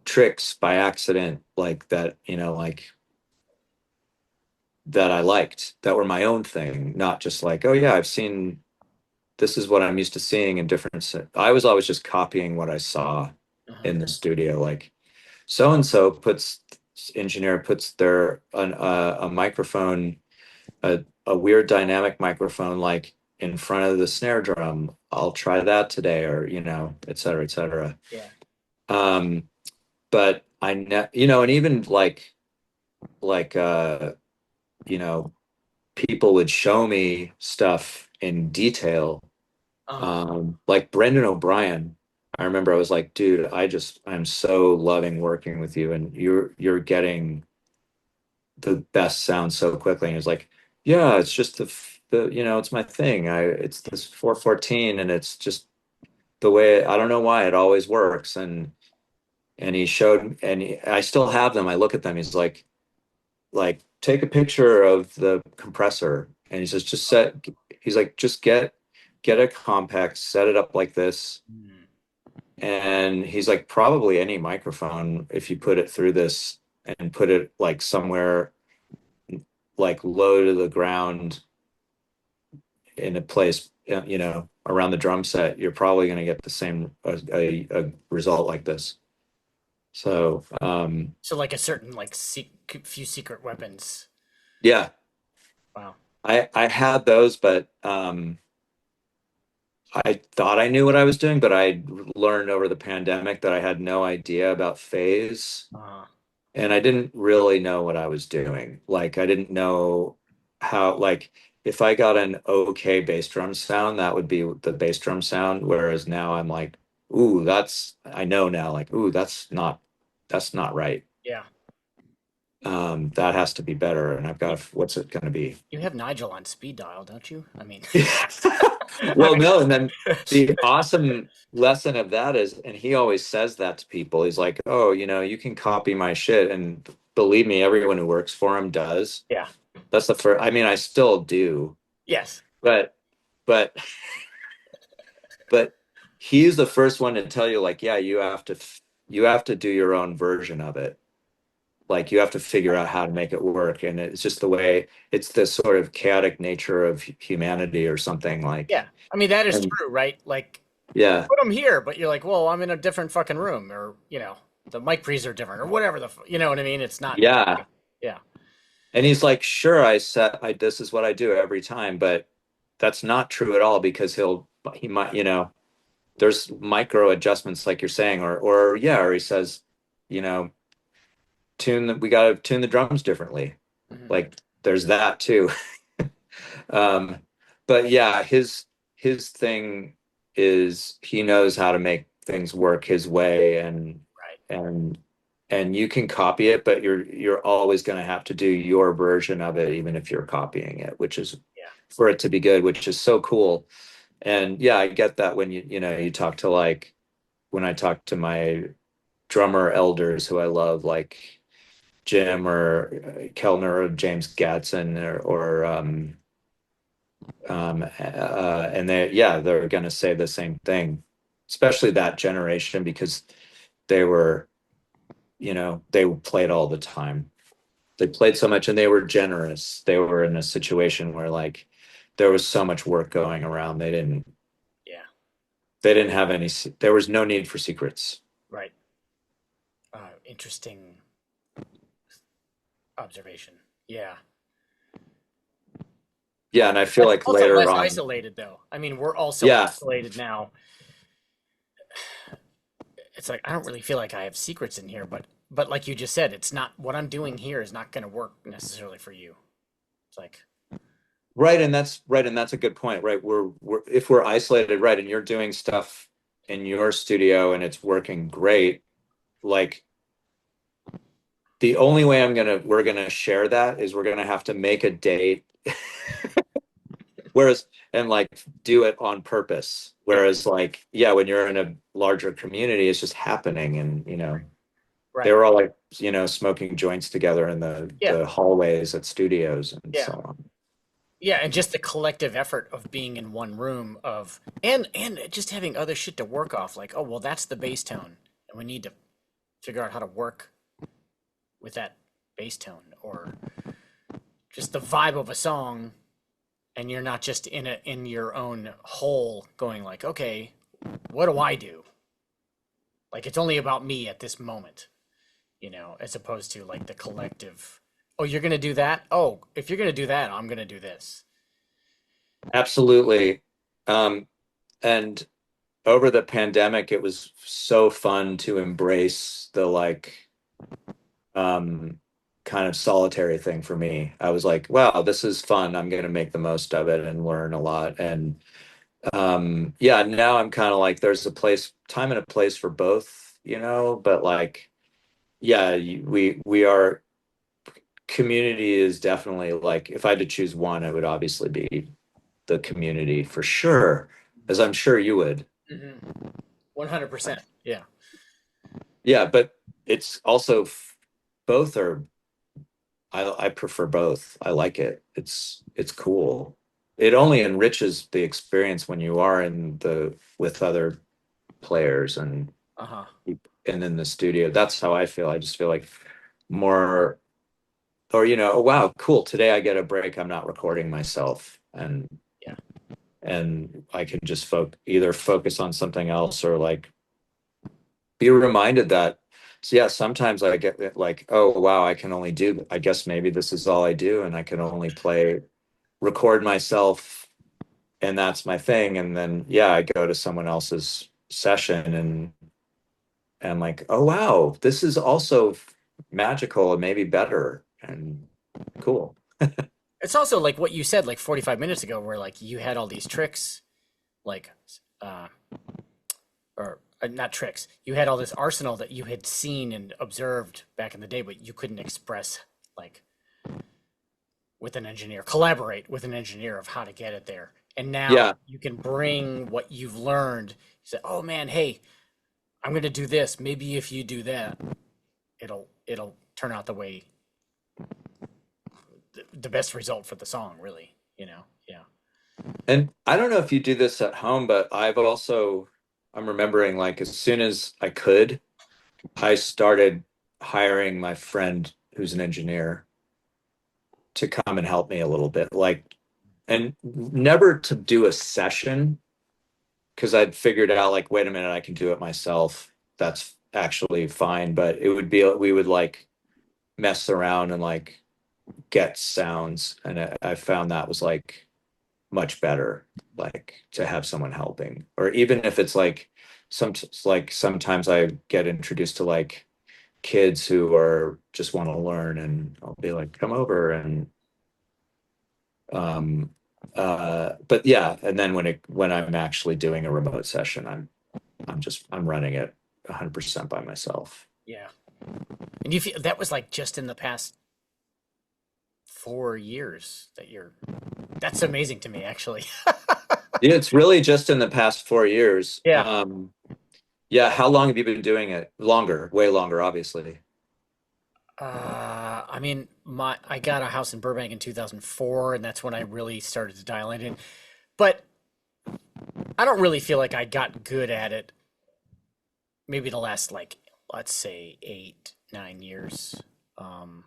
tricks by accident, like that, like that I liked, that were my own thing, not just like, oh yeah, I've seen this is what I'm used to seeing in different. I was always just copying what I saw Uh-huh. in the studio, like so and so engineer puts a microphone, a weird dynamic microphone, like in front of the snare drum. I'll try that today, or et cetera, et cetera. Yeah. Um, but and even like you know, people would show me stuff in detail. Uh-huh. Like Brendan O'Brien, I remember I was like, dude, I'm so loving working with you, and you're getting the best sound so quickly. And he was like, yeah, it's just it's my thing. It's this 414, and it's just the way, I don't know why it always works. And he showed, and I still have them. I look at them. He's like, take a picture of the compressor, and he says, he's like, just get a compact, set it up like this. Mm. And he's like, probably any microphone, if you put it through this and put it like somewhere like low to the ground in a place, around the drum set, you're probably going to get the same a result like this. So So like a certain like few secret weapons. yeah, Wow. I had those, but I thought I knew what I was doing, but I learned over the pandemic that I had no idea about phase, Uh, and I didn't really know what I was doing. Like I didn't know how, like if I got an okay bass drum sound, that would be the bass drum sound. Whereas now I'm like, ooh, I know now, like, ooh, that's not right. yeah. That has to be better. And I've got, what's it going to be? You have Nigel on speed dial, don't you? I mean, Well, I no, and then mean, the awesome lesson of that is, and he always says that to people. He's like, "Oh, you can copy my shit," and believe me, everyone who works for him does. yeah. That's the first. I mean, I still do, Yes. but but but he's the first one to tell you, like, yeah, you have to do your own version of it. Like, you have to figure out how to make it work, and it's just the way. It's the sort of chaotic nature of humanity, or something like. Yeah. I mean, that is And true, right? Like, yeah, put them here, but you're like, well, I'm in a different fucking room, or the mic pre's are different, or whatever you know what I mean? It's not. yeah. Yeah. And he's like, sure, this is what I do every time, but that's not true at all, because he might, there's micro adjustments like you're saying, or yeah, or he says, you know, we got to tune the drums differently. Mhm. Like there's that too. Um, but yeah, his thing is he knows how to make things work his way, and Right. and you can copy it, but you're always going to have to do your version of it, even if you're copying it, which is Yeah. for it to be good, which is so cool. And yeah, I get that when you talk to like when I talk to my drummer elders who I love, like Jim or Kellner or James Gatson and they're going to say the same thing, especially that generation, because they were, they played all the time. They played so much and they were generous. They were in a situation where like there was so much work going around. Yeah. They didn't have any, there was no need for secrets. Right. Interesting observation. Yeah. Yeah. And I feel like Also later less on, isolated though. I mean, we're also yeah, isolated now. It's like I don't really feel like I have secrets in here, but like you just said, it's not what I'm doing here is not going to work necessarily for you. It's like right. And that's right. And that's a good point, right? We're if we're isolated, right, and you're doing stuff in your studio and it's working great, like the only way we're gonna share that is we're gonna have to make a date. Whereas, and like do it on purpose. yeah, Whereas like, yeah, when you're in a larger community, it's just happening. And, they right. were all like, smoking joints together in Yeah, the hallways at studios and yeah. so on. Yeah, and just the collective effort of being in one room of and just having other shit to work off like, oh, well, that's the bass tone and we need to figure out how to work with that bass tone or just the vibe of a song and you're not just in your own hole going like, okay, what do I do? Like it's only about me at this moment, as opposed to like the collective. Oh, you're gonna do that? Oh, if you're gonna do that, I'm gonna do this. Absolutely. And over the pandemic, it was so fun to embrace the like, um, kind of solitary thing for me. I was like, wow, this is fun. I'm going to make the most of it and learn a lot. And yeah, now I'm kind of like there's a time and a place for both, but like yeah, we are community is definitely like if I had to choose one, it would obviously be the community for sure, as I'm sure you would. 100%. Yeah. Yeah, but it's also both are I prefer both. I like it. It's cool. It only enriches the experience when you are in the with other players Uh huh. and in the studio. That's how I feel. I just feel like more or oh wow, cool. Today I get a break. I'm not recording myself Yeah. and I can just either focus on something else or like be reminded that so yeah, sometimes I get like, oh wow, I guess maybe this is all I do and I can only record myself and that's my thing. And then yeah, I go to someone else's session and I'm like, oh wow, this is also magical and maybe better and cool. It's also like what you said like 45 minutes ago, where like you had all these tricks, like, uh, or not tricks. You had all this arsenal that you had seen and observed back in the day, but you couldn't express like with an engineer, collaborate with an engineer of how to get it there. And now Yeah, you can bring what you've learned. You say, "Oh man, hey, I'm gonna do this. Maybe if you do that, it'll turn out the way the best result for the song, really." Yeah. and I don't know if you do this at home, but I'm remembering like as soon as I could, I started hiring my friend who's an engineer to come and help me a little bit. Like, and never to do a session because I'd figured out like, wait a minute, I can do it myself. That's actually fine. But we would like mess around and like get sounds. And I found that was like much better, like to have someone helping. Or even if it's like sometimes I get introduced to like kids who are just want to learn and I'll be like, come over and um But yeah, and then when I'm actually doing a remote session, I'm running it 100% by myself. Yeah. And you feel that was like just in the past 4 years that you're. That's amazing to me, actually. Yeah, it's really just in the past 4 years. Yeah. Yeah, how long have you been doing it? Longer, way longer, obviously. I mean, I got a house in Burbank in 2004, and that's when I really started to dial it in. But I don't really feel like I got good at it. Maybe the last like let's say 8, 9 years. Um,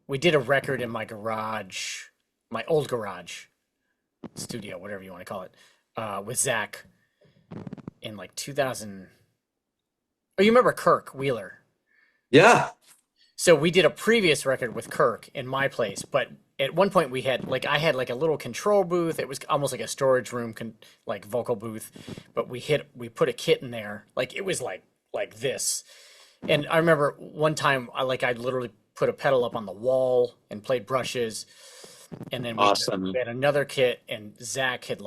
we did a record in my garage, my old garage studio, whatever you want to call it, with Zach in like 2000. Oh, you remember Kirk Wheeler? Yeah. So we did a previous record with Kirk in my place, but at one point we had like I had like a little control booth. It was almost like a storage room, like vocal booth, but we put a kit in there. Like it was like this. And I remember one time I literally put a pedal up on the wall and played brushes, and then we Awesome. had another kit, and Zach had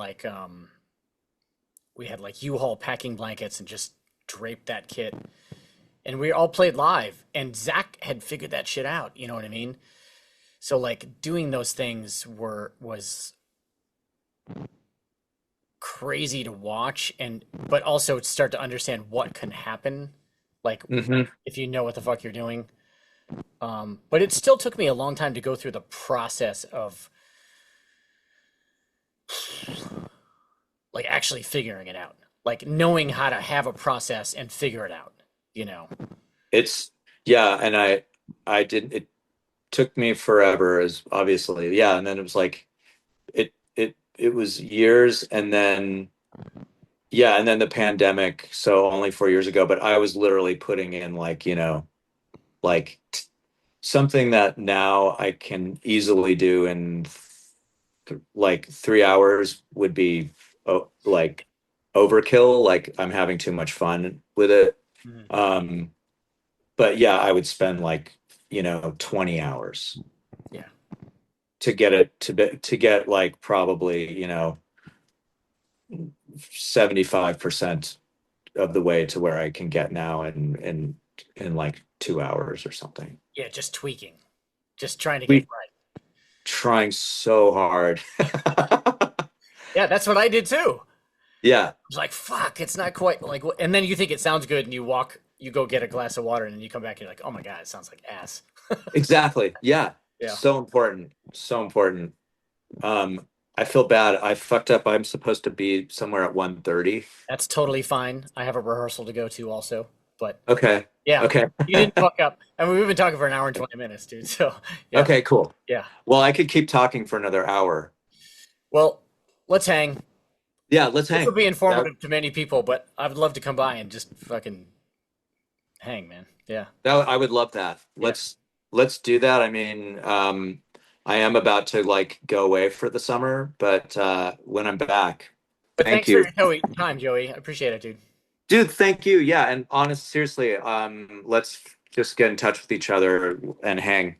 we had like U-Haul packing blankets and just draped that kit, and we all played live, and Zach had figured that shit out. You know what I mean? So like doing those things was crazy to watch, and but also start to understand what can happen, like Hmm. if you know what the fuck you're doing. But it still took me a long time to go through the process of like actually figuring it out, like knowing how to have a process and figure it out. You know? It's yeah, and I did it took me forever as obviously. Yeah, and then it was like it was years and then yeah, and then the pandemic, so only 4 years ago, but I was literally putting in like, like something that now I can easily do in like 3 hours would be like overkill. Like I'm having too much fun with it. Mhm. Um, but yeah, I would spend like, 20 hours Yeah. to get it to get like probably, 75% of the way to where I can get now in like 2 hours or something. Yeah, just tweaking, just trying to get We right. trying so hard. Yeah, that's what I did too. Yeah, I was like, fuck, it's not quite like, and then you think it sounds good, and you go get a glass of water, and then you come back, and you're like, oh my god, it sounds like ass. exactly. Yeah. Yeah, So important. So important. Um, I feel bad. I fucked up. I'm supposed to be somewhere at 1:30. that's totally fine. I have a rehearsal to go to also, but Okay. yeah, Okay. you didn't fuck up. I mean, we've been talking for an hour and 20 minutes, dude. So yeah, Okay, cool. yeah. Well, I could keep talking for another hour. Well, let's hang. Yeah, let's This will hang. be That informative to many people, but I would love to come by and just fucking hang, man. Yeah, that I would love that. yeah. Let's do that. I mean, I am about to like go away for the summer, but when I'm back, But thank thanks for you. your time, Joey. I appreciate it, dude. Dude, thank you. Yeah, and honest, seriously, let's just get in touch with each other and hang.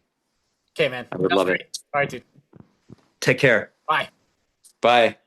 Okay, man. I would Sounds love great. it. All right, dude. Take care. Bye. Bye.